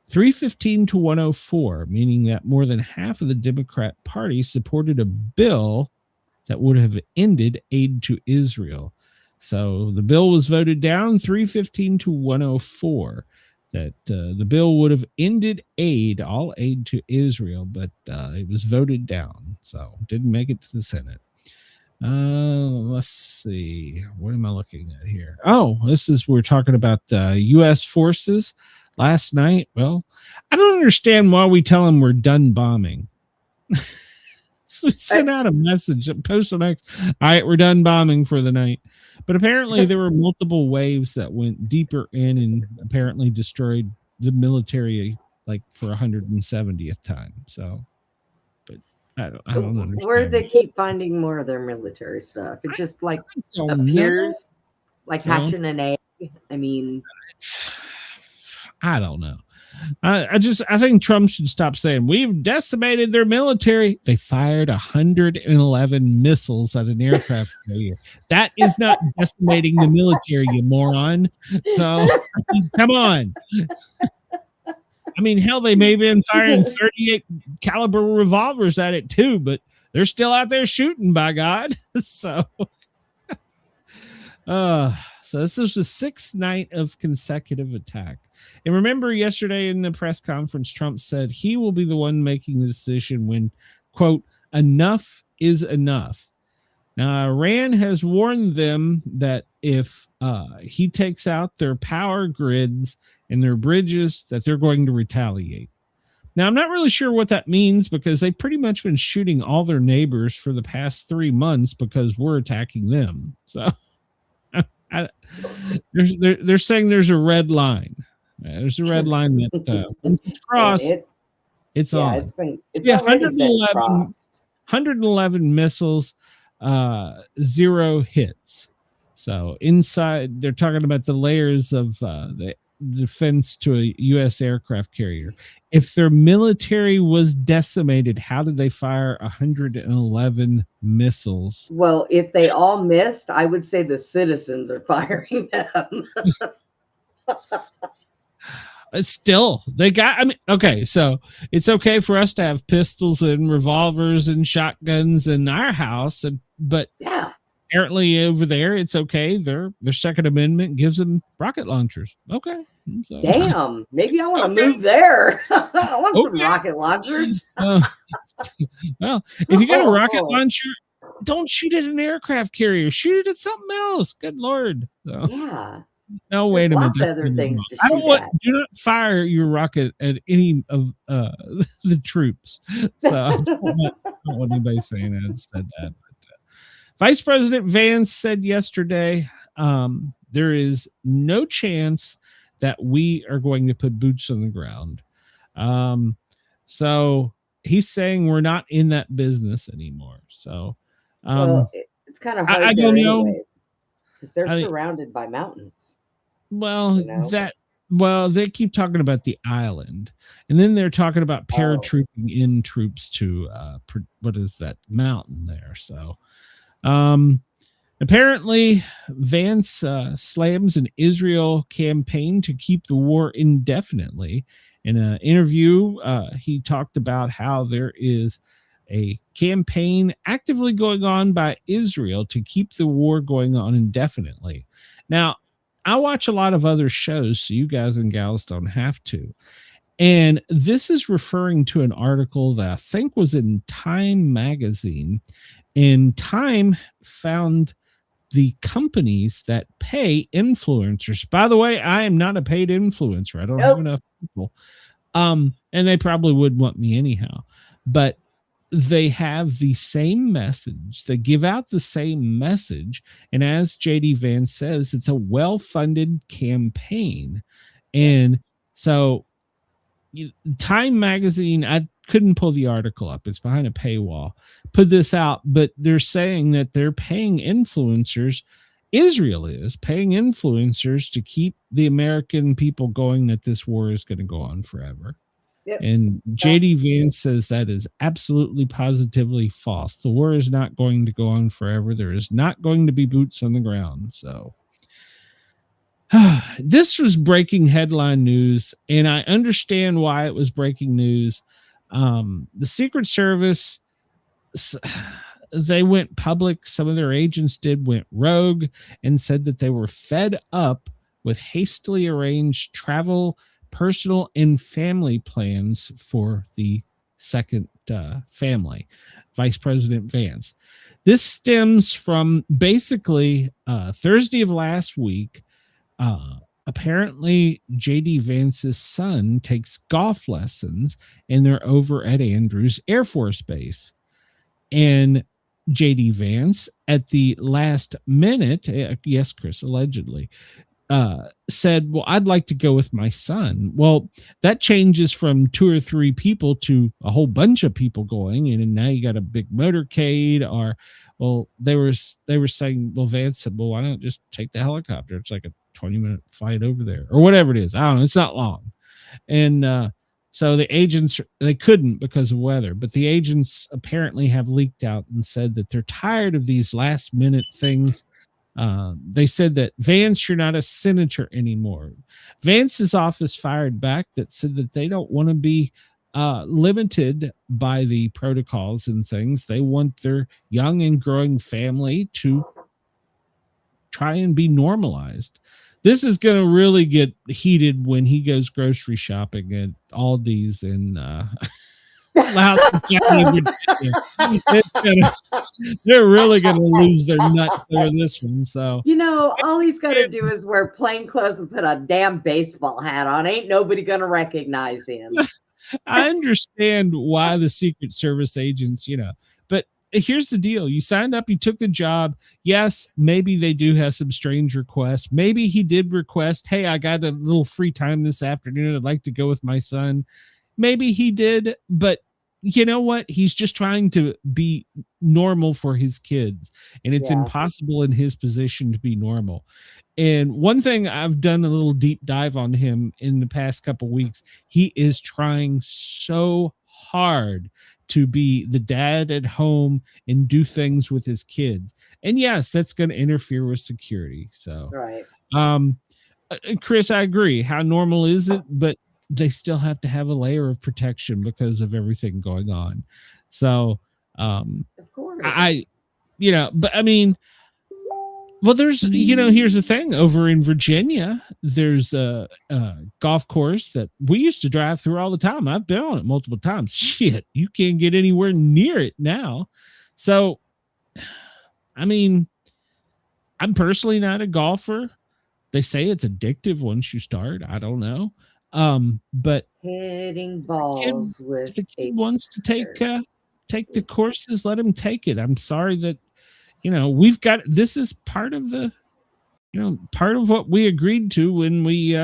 315 to 104, meaning that more than half of the Democrat Party supported a bill that would have ended aid to Israel. So the bill was voted down 315 to 104. That the bill would have ended all aid to Israel, but it was voted down, so didn't make it to the Senate. Let's see, what am I looking at here? Oh, we're talking about U.S. forces last night. Well, I don't understand why we tell them we're done bombing. So we sent out a message, post on X. All right, we're done bombing for the night. But apparently there were multiple waves that went deeper in and apparently destroyed the military like for 170th time. So, but I don't understand. Where do they keep finding more of their military stuff? It just like appears like hatching an egg. I mean, I don't know. I think Trump should stop saying we've decimated their military. They fired 111 missiles at an aircraft carrier. That is not decimating the military, you moron. So come on. I mean, hell, they may have been firing 38 caliber revolvers at it too, but they're still out there shooting, by God. So this is the sixth night of consecutive attack. And remember yesterday in the press conference, Trump said he will be the one making the decision when, quote, enough is enough. Now, Iran has warned them that if he takes out their power grids and their bridges, that they're going to retaliate. Now, I'm not really sure what that means because they've pretty much been shooting all their neighbors for the past 3 months because we're attacking them. So they're saying there's a red line. There's a red line that once it's crossed, it's on. It's 111 missiles, 0 hits. So inside, they're talking about the layers of the defense to a U.S. aircraft carrier. If their military was decimated, how did they fire 111 missiles? Well, if they all missed, I would say the citizens are firing them. Still, okay, so it's okay for us to have pistols and revolvers and shotguns in our house, but yeah, apparently over there it's okay. Their Second Amendment gives them rocket launchers. Okay, so. Damn, maybe I want to move there. I want some rocket launchers. Well, if you got a rocket launcher, don't shoot at an aircraft carrier. Shoot it at something else. Good Lord. So. Yeah. No, wait a minute. Lots of other things to do not fire your rocket at any of the troops. So I don't want anybody saying that said that. But, Vice President Vance said yesterday, there is no chance that we are going to put boots on the ground. So he's saying we're not in that business anymore. So well, it's kind of hard. I don't know because they're surrounded by mountains. Well, they keep talking about the island, and then they're talking about paratrooping in troops to what is that mountain there? So, apparently, Vance slams an Israel campaign to keep the war indefinitely. In an interview, he talked about how there is a campaign actively going on by Israel to keep the war going on indefinitely. Now, I watch a lot of other shows, so you guys and gals don't have to. And this is referring to an article that I think was in Time magazine. And Time found the companies that pay influencers. By the way, I am not a paid influencer. I don't have enough people. And they probably would want me anyhow. But they have the same message. They give out the same message. And as JD Vance says, it's a well-funded campaign. And so Time Magazine, I couldn't pull the article up. It's behind a paywall. Put this out, but they're saying that they're paying influencers. Israel is paying influencers to keep the American people going, that this war is going to go on forever. Yep. And JD Vance says that is absolutely positively false. The war is not going to go on forever. There is not going to be boots on the ground. So this was breaking headline news, and I understand why it was breaking news. The Secret Service, they went public. Some of their agents went rogue and said that they were fed up with hastily arranged travel, personal, and family plans for the second family, Vice President Vance. This stems from basically Thursday of last week. Apparently JD Vance's son takes golf lessons, and they're over at Andrews Air Force Base. And JD Vance, at the last minute, yes, Chris, allegedly, said, well, I'd like to go with my son. Well, that changes from 2 or 3 people to a whole bunch of people going, and now you got a big motorcade. Or, well, they were saying, well, Vance said, well, why don't just take the helicopter? It's like a 20-minute flight over there, or whatever it is. I don't know. It's not long. And so the agents, they couldn't because of weather, but the agents apparently have leaked out and said that they're tired of these last minute things. They said that Vance, you're not a senator anymore. Vance's office fired back that said that they don't want to be limited by the protocols and things. They want their young and growing family to try and be normalized. This is going to really get heated when he goes grocery shopping at Aldi's in Loudoun County, Virginia. They're really going to lose their nuts over this one. So, you know, all he's got to do is wear plain clothes and put a damn baseball hat on. Ain't nobody going to recognize him. I understand why the Secret Service agents, but here's the deal. You signed up, you took the job. Yes, maybe they do have some strange requests. Maybe he did request, hey, I got a little free time this afternoon. I'd like to go with my son. Maybe he did, but you know what? He's just trying to be normal for his kids, and it's impossible in his position to be normal. And one thing, I've done a little deep dive on him in the past couple weeks. He is trying so hard to be the dad at home and do things with his kids. And yes, that's going to interfere with security. So, right. Chris, I agree. How normal is it? But they still have to have a layer of protection because of everything going on. So, of course, but I mean, well, there's, here's the thing. Over in Virginia, there's a golf course that we used to drive through all the time. I've been on it multiple times. Shit, you can't get anywhere near it now. So, I mean, I'm personally not a golfer. They say it's addictive once you start. I don't know. But hitting balls with the kid wants to take the courses, let him take it. I'm sorry that, we've got, this is part of the, part of what we agreed to when we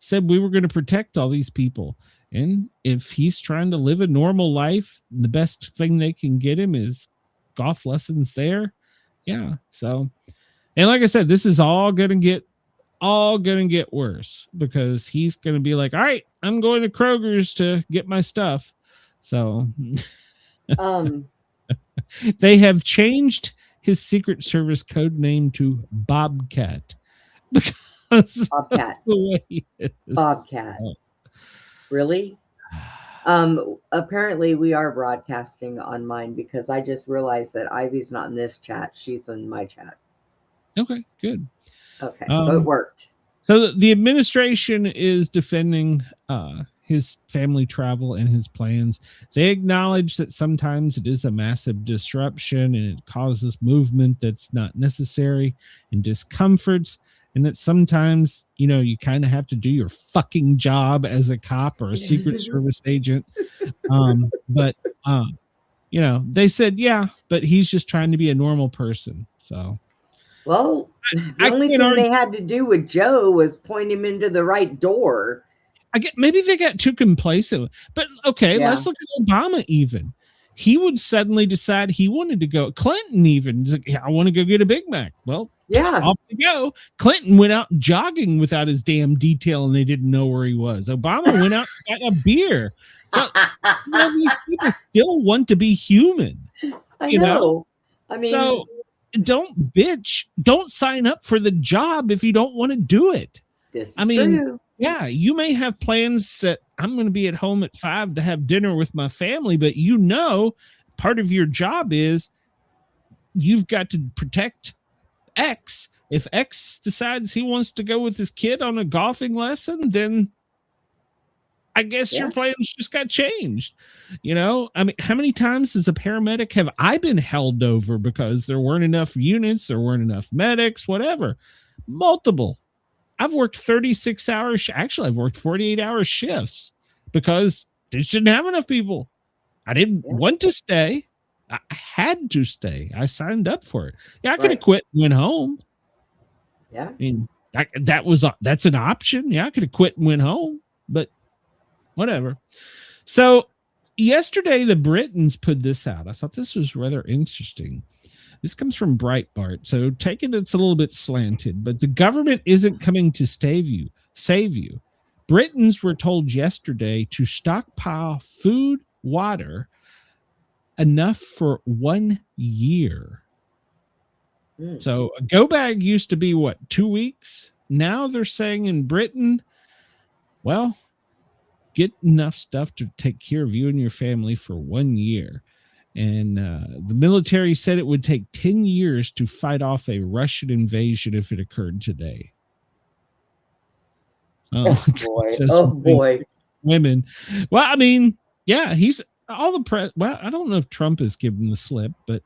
said we were going to protect all these people. And if he's trying to live a normal life, the best thing they can get him is golf lessons there. Yeah. So, and like I said, this is all going to get worse because he's going to be like, all right, I'm going to Kroger's to get my stuff. So they have changed his Secret Service code name to Bobcat because Bobcat. Of the way he is. Bobcat. Really? Apparently we are broadcasting on mine because I just realized that Ivy's not in this chat. She's in my chat. Okay, good. Okay, so it worked. So the administration is defending his family travel and his plans. They acknowledge that sometimes it is a massive disruption and it causes movement that's not necessary and discomforts, and that sometimes, you kind of have to do your fucking job as a cop or a Secret Service agent. But they said, yeah, but he's just trying to be a normal person. So, well, the only thing they had to do with Joe was point him into the right door. I get maybe they got too complacent, but okay, let's look at Obama. Even he would suddenly decide he wanted to go. Clinton even was like, I want to go get a Big Mac. Well, off to go. Clinton went out jogging without his damn detail, and they didn't know where he was. Obama went out and got a beer. So these people still want to be human. I know. I mean, so don't bitch. Don't sign up for the job if you don't want to do it. This is true. Yeah, you may have plans that I'm going to be at home at 5 to have dinner with my family, but part of your job is you've got to protect X. If X decides he wants to go with his kid on a golfing lesson, then I guess your plans just got changed. I mean, how many times as a paramedic have I been held over because there weren't enough units, there weren't enough medics, whatever? Multiple. I've worked 36 hours. Actually, I've worked 48-hour shifts because they didn't have enough people. I didn't want to stay. I had to stay. I signed up for it. Yeah, I could have quit and went home. Yeah. I mean, that's an option. Yeah, I could have quit and went home, but whatever. So yesterday, the Britons put this out. I thought this was rather interesting. This comes from Breitbart, so take it, it's a little bit slanted, but the government isn't coming to save you. Britons were told yesterday to stockpile food, water, enough for 1 year. So a go bag used to be 2 weeks? Now they're saying in Britain, well, get enough stuff to take care of you and your family for 1 year. And the military said it would take 10 years to fight off a Russian invasion if it occurred today. Oh boy. Women. Well, I mean, yeah, he's all the press. Well, I don't know if Trump has given the slip, but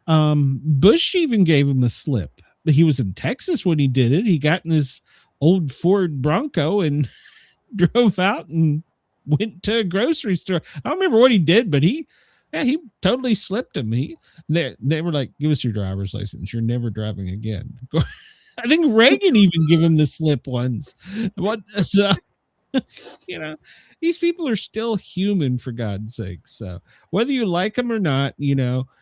Bush even gave him the slip. But he was in Texas when he did it. He got in his old Ford Bronco and drove out and went to a grocery store. I don't remember what he did, but he totally slipped him. They were like, give us your driver's license. You're never driving again. I think Reagan even gave him the slip once. So, these people are still human, for God's sake. So whether you like them or not, it's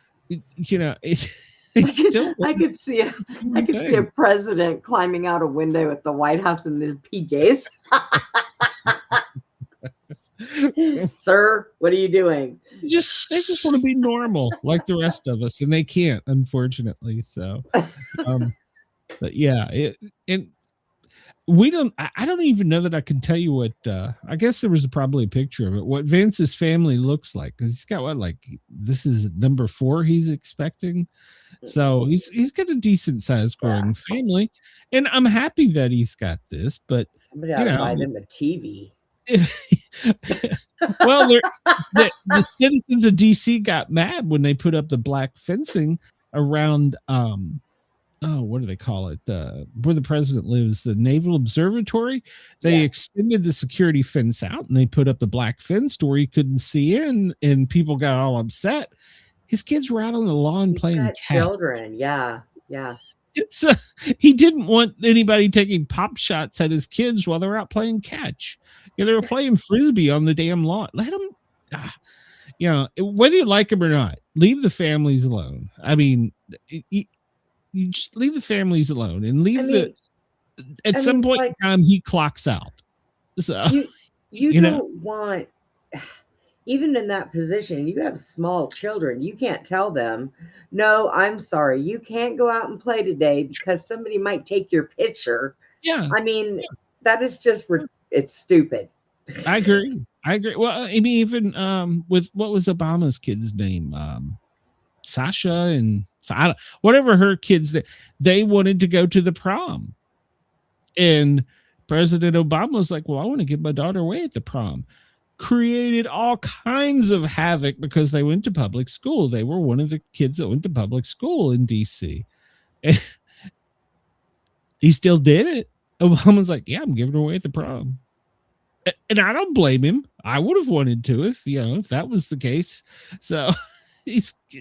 still. I could see a president climbing out a window at the White House in his PJs. Sir, what are you doing? They just want to be normal like the rest of us, and they can't, unfortunately. So, but yeah, I don't even know that I can tell you what. I guess there was probably a picture of it. What Vance's family looks like, because he's got this is number 4 he's expecting. So he's got a decent sized growing family, and I'm happy that he's got this. But somebody ought to buy them a TV. Well, the citizens of DC got mad when they put up the black fencing around what do they call it, where the president lives, the Naval Observatory. They extended the security fence out and they put up the black fence to where you couldn't see in, and people got all upset. His kids were out on the lawn playing catch. Children. Yeah So he didn't want anybody taking pop shots at his kids while they're out playing catch. They were playing frisbee on the damn lawn. Let them, whether you like them or not, leave the families alone. I mean, you just leave the families alone and at some point in time, he clocks out. So you don't want, even in that position, you have small children. You can't tell them, no, I'm sorry, you can't go out and play today because somebody might take your picture. Yeah. I mean, that is just, it's stupid. I agree. Well, I mean, even with what was Obama's kid's name? Sasha and whatever her kids, they wanted to go to the prom. And President Obama was like, well, I want to give my daughter away at the prom. Created all kinds of havoc because they went to public school. They were one of the kids that went to public school in DC. And he still did it. Obama's like, yeah, I'm giving her away at the prom. And I don't blame him. I would have wanted to if that was the case. So,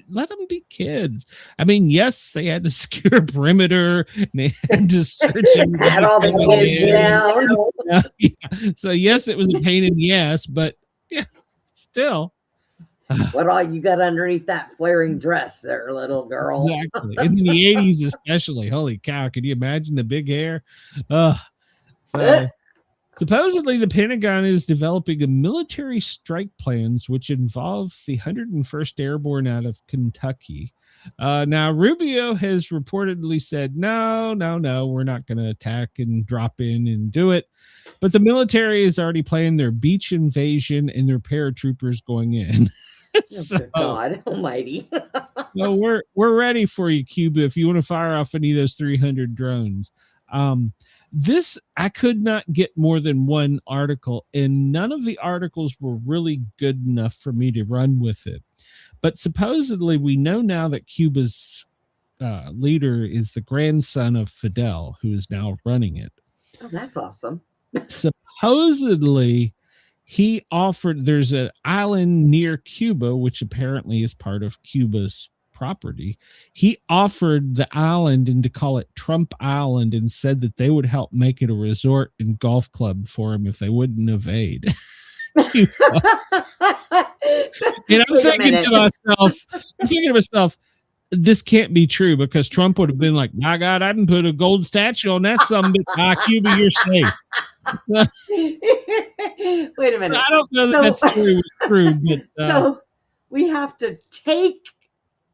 let them be kids. I mean, yes, they had to secure a perimeter. And they had to search everybody Had all the coming kids in. down. Yeah. So yes, it was a pain in the ass, but yeah, still. What all you got underneath that flaring dress there, little girl? Exactly. In the 80s, especially. Holy cow. Can you imagine the big hair? So supposedly the Pentagon is developing a military strike plans which involve the 101st Airborne out of Kentucky. Now, Rubio has reportedly said, no, we're not going to attack and drop in and do it. But the military is already planning their beach invasion and their paratroopers going in. So, God almighty. No, we're ready for you, Cuba, if you want to fire off any of those 300 drones. This, I could not get more than one article, and none of the articles were really good enough for me to run with it. But supposedly we know now that Cuba's leader is the grandson of Fidel, who is now running it. Oh, that's awesome. Supposedly he offered, there's an island near Cuba, which apparently is part of Cuba's property. He offered the island and to call it Trump Island and said that they would help make it a resort and golf club for him if they wouldn't invade. And I'm thinking to myself, this can't be true, because Trump would have been like, my God, I didn't put a gold statue on that something. Cuba, you're safe. Wait a minute. I don't know that story was true, but so we have to take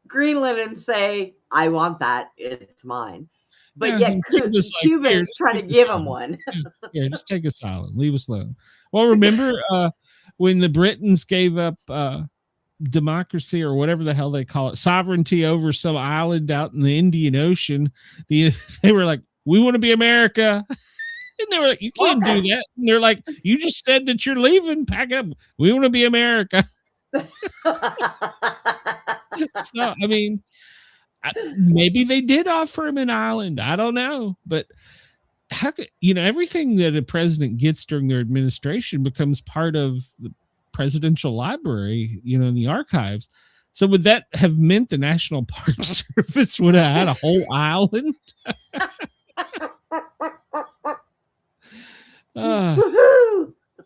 Greenland and say, I want that, it's mine. But yet Cuba's trying to give him one. Yeah, just take us island, leave us alone. Well, remember when the Britons gave up democracy, or whatever the hell they call it, sovereignty over some island out in the Indian Ocean? They were like, we want to be America. And they were like, you can't do that. And they're like, you just said that you're leaving, pack up. We want to be America. So, I mean, maybe they did offer him an island. I don't know. But how could, everything that a president gets during their administration becomes part of the presidential library, in the archives. So would that have meant the National Park Service would have had a whole island?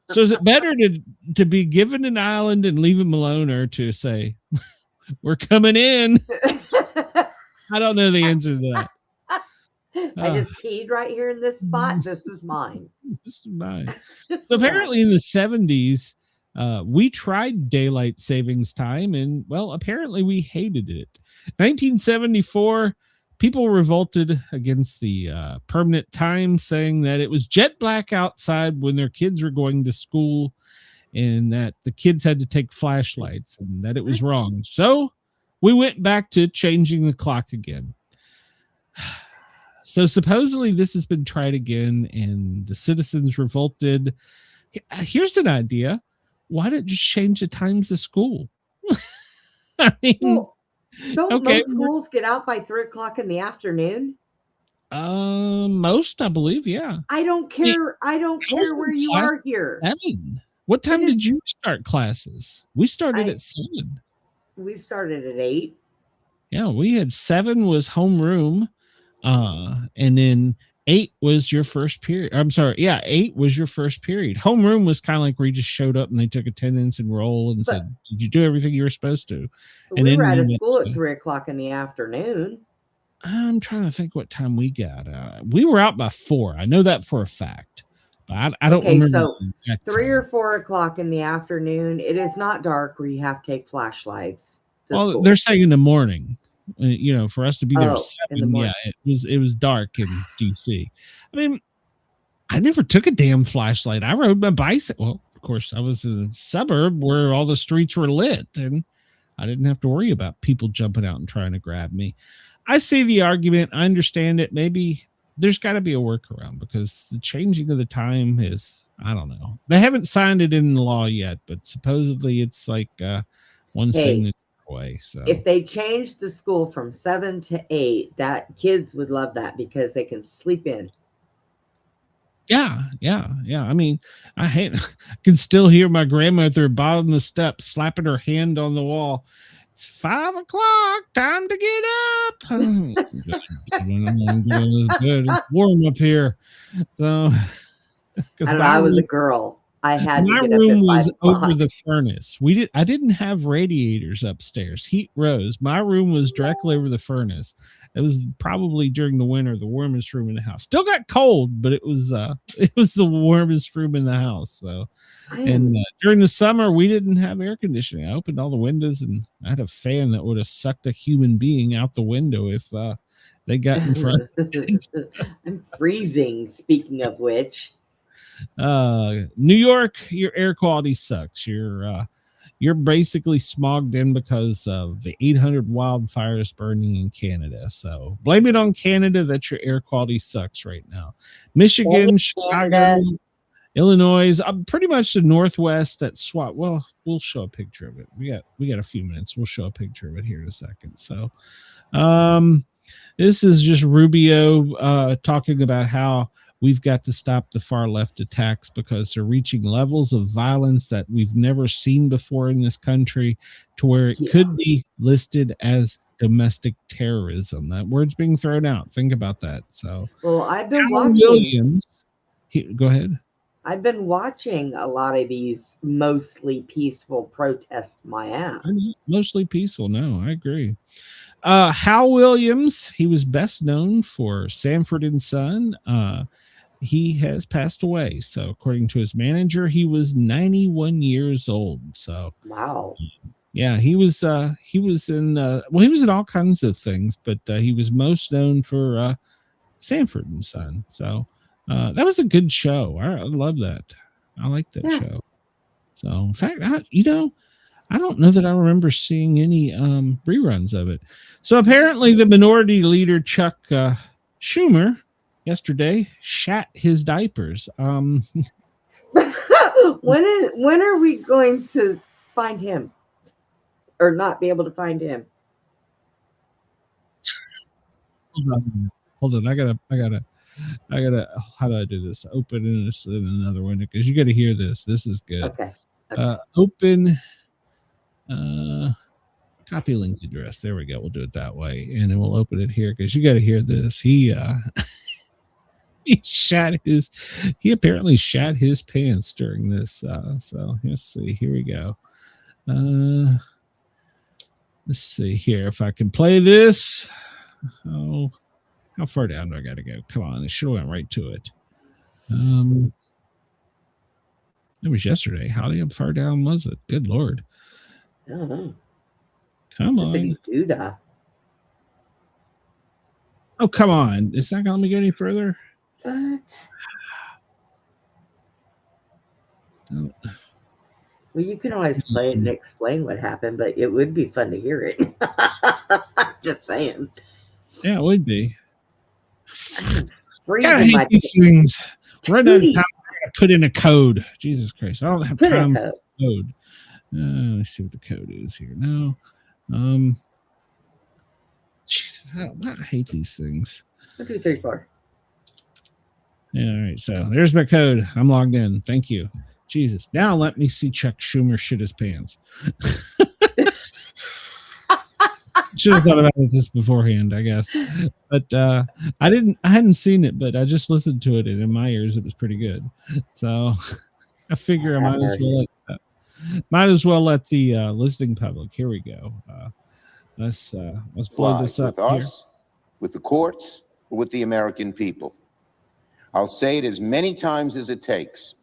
So is it better to be given an island and leave him alone, or to say, we're coming in? I don't know the answer to that. I just peed right here in this spot. This is mine. This is mine. So apparently in the 70s, we tried daylight savings time, and well, apparently we hated it. 1974, people revolted against the permanent time, saying that it was jet black outside when their kids were going to school, and that the kids had to take flashlights, and that it was wrong. So we went back to changing the clock again. So supposedly this has been tried again, and the citizens revolted. Here's an idea. Why don't you just change the times of school? I mean, don't most schools get out by 3:00 in the afternoon? Most, I believe, yeah. I don't care. I don't care where you are here. 7. What time did you start classes? We started at 7. We started at 8. Yeah, we had 7 was homeroom, and then 8 was your first period. I'm sorry, 8 was your first period. Homeroom was kind of like where you just showed up and they took attendance and roll and said, "Did you do everything you were supposed to?" And we were out of school at 3:00 in the afternoon. I'm trying to think what time we got out. We were out by 4. I know that for a fact, but I don't remember. So 3 or 4 o'clock in the afternoon. It is not dark where you have to take flashlights. Well, they're saying in the morning. For us to be there at 7, it was dark in DC. I mean, I never took a damn flashlight. I rode my bicycle. Well, of course, I was in a suburb where all the streets were lit, and I didn't have to worry about people jumping out and trying to grab me. I see the argument. I understand it. Maybe there's got to be a workaround, because the changing of the time is, I don't know. They haven't signed it in the law yet, but supposedly it's like one thing that's way. So if they change the school from 7 to 8, that kids would love that, because they can sleep in. Yeah. I mean, I can still hear my grandmother at the bottom of the steps slapping her hand on the wall. It's 5 o'clock. Time to get up. It's warm up here. So, because I was a girl. I had my to get room up at was 5 o'clock. over the furnace. I didn't have radiators upstairs. Heat rose. My room was directly over the furnace. It was probably during the winter the warmest room in the house. Still got cold, but it was the warmest room in the house. So, and during the summer we didn't have air conditioning. I opened all the windows and I had a fan that would have sucked a human being out the window if they got in front. I'm freezing. Speaking of which. New York, your air quality sucks. You're basically smogged in because of the 800 wildfires burning in Canada. So blame it on Canada that your air quality sucks right now. Michigan, Chicago, Illinois, pretty much the Northwest that swap. Well, we'll show a picture of it. We got a few minutes. We'll show a picture of it here in a second. So, this is just Rubio talking about how we've got to stop the far left attacks because they're reaching levels of violence that we've never seen before in this country, to where it could be listed as domestic terrorism. That word's being thrown out. Think about that. So, well, I've been Alan watching. Williams, go ahead. I've been watching a lot of these mostly peaceful protests. My ass. Mostly peaceful. No, I agree. Hal Williams, he was best known for Sanford and Son. He has passed away. So according to his manager, he was 91 years old. So wow. Yeah, he was in all kinds of things, but he was most known for Sanford and Son. So that was a good show. I love that. I like that show. So in fact, I don't know that I remember seeing any reruns of it. So apparently the minority leader, Chuck Schumer, yesterday shat his diapers. When are we going to find him? Or not be able to find him? Hold on. I gotta, how do I do this? Open in another window, because you got to hear this. This is good. Okay. Open, copy link address. There we go. We'll do it that way. And then we'll open it here because you got to hear this. He apparently shat his pants during this. So let's see. Here we go. Let's see here if I can play this. Oh, how far down do I got to go? Come on, it should have went right to it. It was yesterday. How far down was it? Good Lord. I don't know. Come on. Doodah. Oh, come on. It's not going to let me go any further. What? Oh. Well, you can always play it and explain what happened, but it would be fun to hear it. Just saying. Yeah, it would be. Freezing I hate these things. Right now, put in a code. Jesus Christ. I don't have time for code. Let's see what the code is here. No. Jesus, I hate these things. 1, 2, 3, 4. Yeah, all right. So there's my code. I'm logged in. Thank you. Jesus. Now let me see Chuck Schumer shit his pants. Should have thought about this beforehand, I guess. But I hadn't seen it, but I just listened to it, and in my ears it was pretty good. So I figure I might as well let the listening public. Here we go. Let's flow this up with us, with the courts, or with the American people. I'll say it as many times as it takes.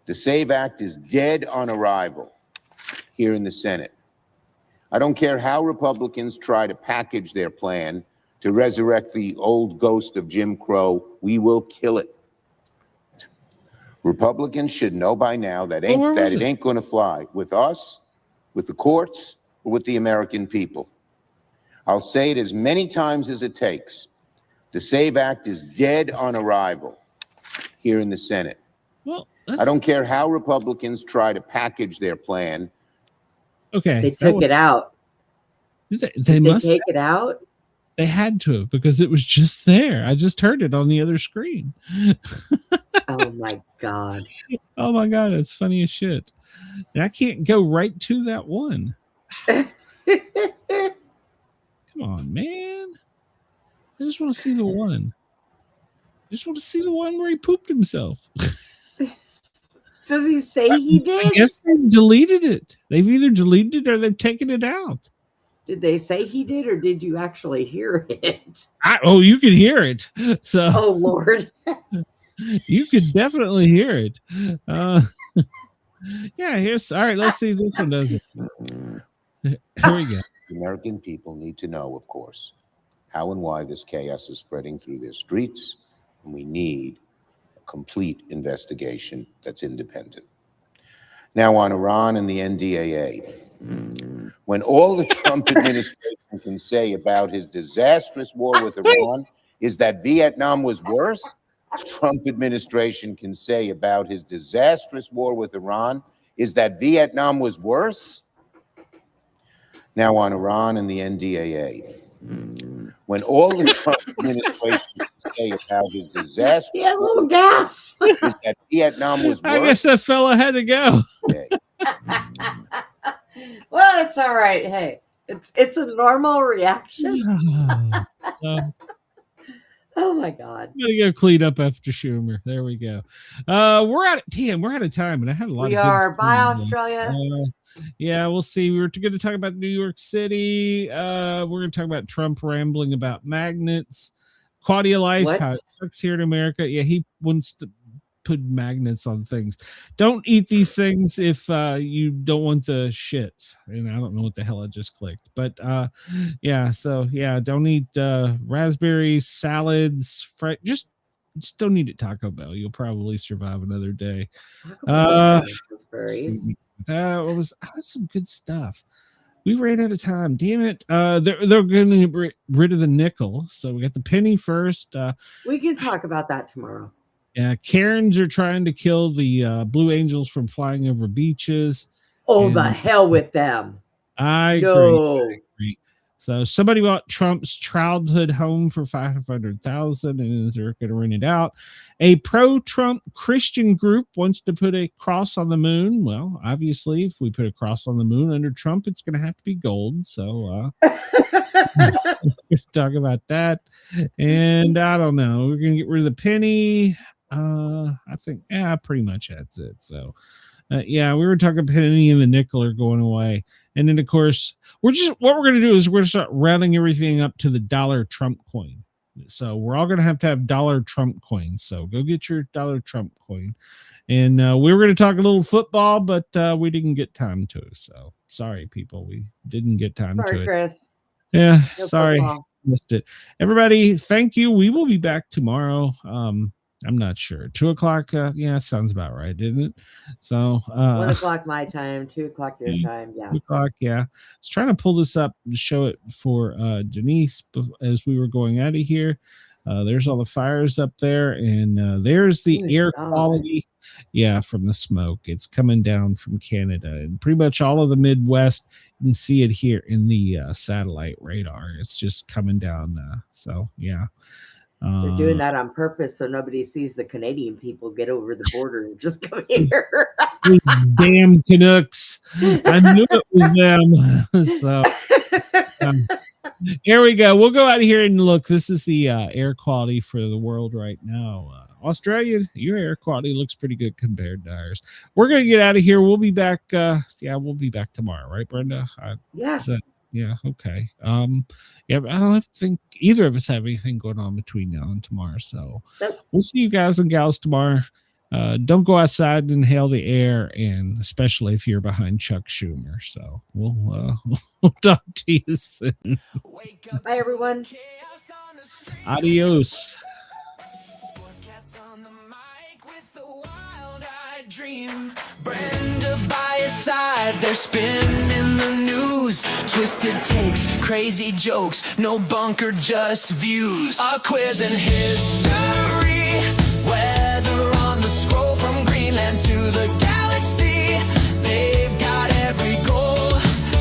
The SAVE Act is dead on arrival here in the Senate. I don't care how Republicans try to package their plan to resurrect the old ghost of Jim Crow. We will kill it. Republicans should know by now that it ain't going to fly with us, with the courts, or with the American people. I'll say it as many times as it takes. The SAVE Act is dead on arrival here in the Senate. Well, I don't care how Republicans try to package their plan. Okay. They took it out. They must take it out? They had to have, because it was just there. I just heard it on the other screen. Oh my God. Oh my God. It's funny as shit. And I can't go right to that one. Come on, man. I just want to see the one. Just want to see the one where he pooped himself. Does he say he did? I guess they've deleted it. They've either deleted it or they've taken it out. Did they say he did, or did you actually hear it? You can hear it. So, oh Lord, you could definitely hear it. Yeah, here's all right. Let's see if this one does it. Here we go. The American people need to know, of course, how and why this chaos is spreading through their streets, and we need a complete investigation that's independent. Now, on Iran and the NDAA. When all the Trump administration can say about his disastrous war with Iran is that Vietnam was worse, Trump administration can say about his disastrous war with Iran is that Vietnam was worse. Now on Iran and the NDAA. When all the Trump administration can say about his disastrous yeah, a little gas. is that Vietnam was worse. I guess that fella had to go. Okay. Well, it's all right. Hey, it's a normal reaction. Oh my God. I'm gonna go clean up after Schumer. There we go. We're out of time, and I had a lot We of good are. Bye, scenes. Australia. Yeah, we'll see. We were going to talk about New York City. We're going to talk about Trump rambling about magnets. Quality of life, What? how it sucks here in America. Yeah, he wants to put magnets on things. Don't eat these things if you don't want the shits. And I don't know what the hell I just clicked, but yeah. So yeah, don't eat raspberries, salads, just don't eat at Taco Bell. You'll probably survive another day. Raspberries. That's some good stuff. We ran out of time. Damn it. They're going to get rid of the nickel. So we got the penny first. We can talk about that tomorrow. Karens are trying to kill the Blue Angels from flying over beaches. Oh, the hell with them. I agree. So somebody bought Trump's childhood home for $500,000 and they're going to rent it out. A pro-Trump Christian group wants to put a cross on the moon. Well, obviously, if we put a cross on the moon under Trump, it's going to have to be gold. So talk about that. And I don't know. We're going to get rid of the penny. I think, pretty much that's it. So, we were talking penny and the nickel are going away. And then, of course, what we're going to do is we're going to start rounding everything up to the dollar Trump coin. So we're all going to have dollar Trump coins. So go get your dollar Trump coin. And we were going to talk a little football, but we didn't get time to it. So sorry, people. We didn't get time to it. Sorry, Chris. Yeah, No sorry. football. Missed it. Everybody, thank you. We will be back tomorrow. I'm not sure. 2:00. Sounds about right, didn't it? So 1 o'clock my time, 2 o'clock your time. Yeah. 2 o'clock. Yeah. I was trying to pull this up to show it for Denise as we were going out of here. There's all the fires up there, and there's the air quality. Yeah, from the smoke. It's coming down from Canada and pretty much all of the Midwest. You can see it here in the satellite radar. It's just coming down. So yeah. They're doing that on purpose so nobody sees the Canadian people get over the border and just come here. These damn Canucks. I knew it was them. So here we go. We'll go out here and look. This is the air quality for the world right now. Australia, your air quality looks pretty good compared to ours. We're going to get out of here. We'll be back. We'll be back tomorrow. Right, Brenda? Yeah. Yeah. Okay. I don't think either of us have anything going on between now and tomorrow. So we'll see you guys and gals tomorrow. Don't go outside and inhale the air, and especially if you're behind Chuck Schumer. So we'll talk to you soon. Bye, everyone. Adios. Dream. Brenda by his side, they're spinning the news. Twisted takes, crazy jokes, no bunker, just views. A quiz in history, weather on the scroll from Greenland to the galaxy. They've got every goal.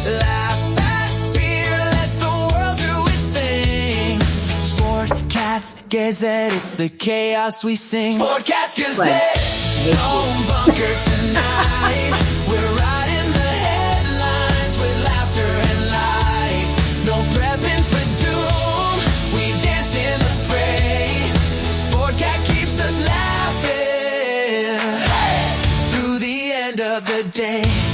Laugh at fear, let the world do its thing. Sportcats Gazette, it's the chaos we sing. Sportcats Gazette. Don't bunker tonight. We're riding the headlines with laughter and light. day.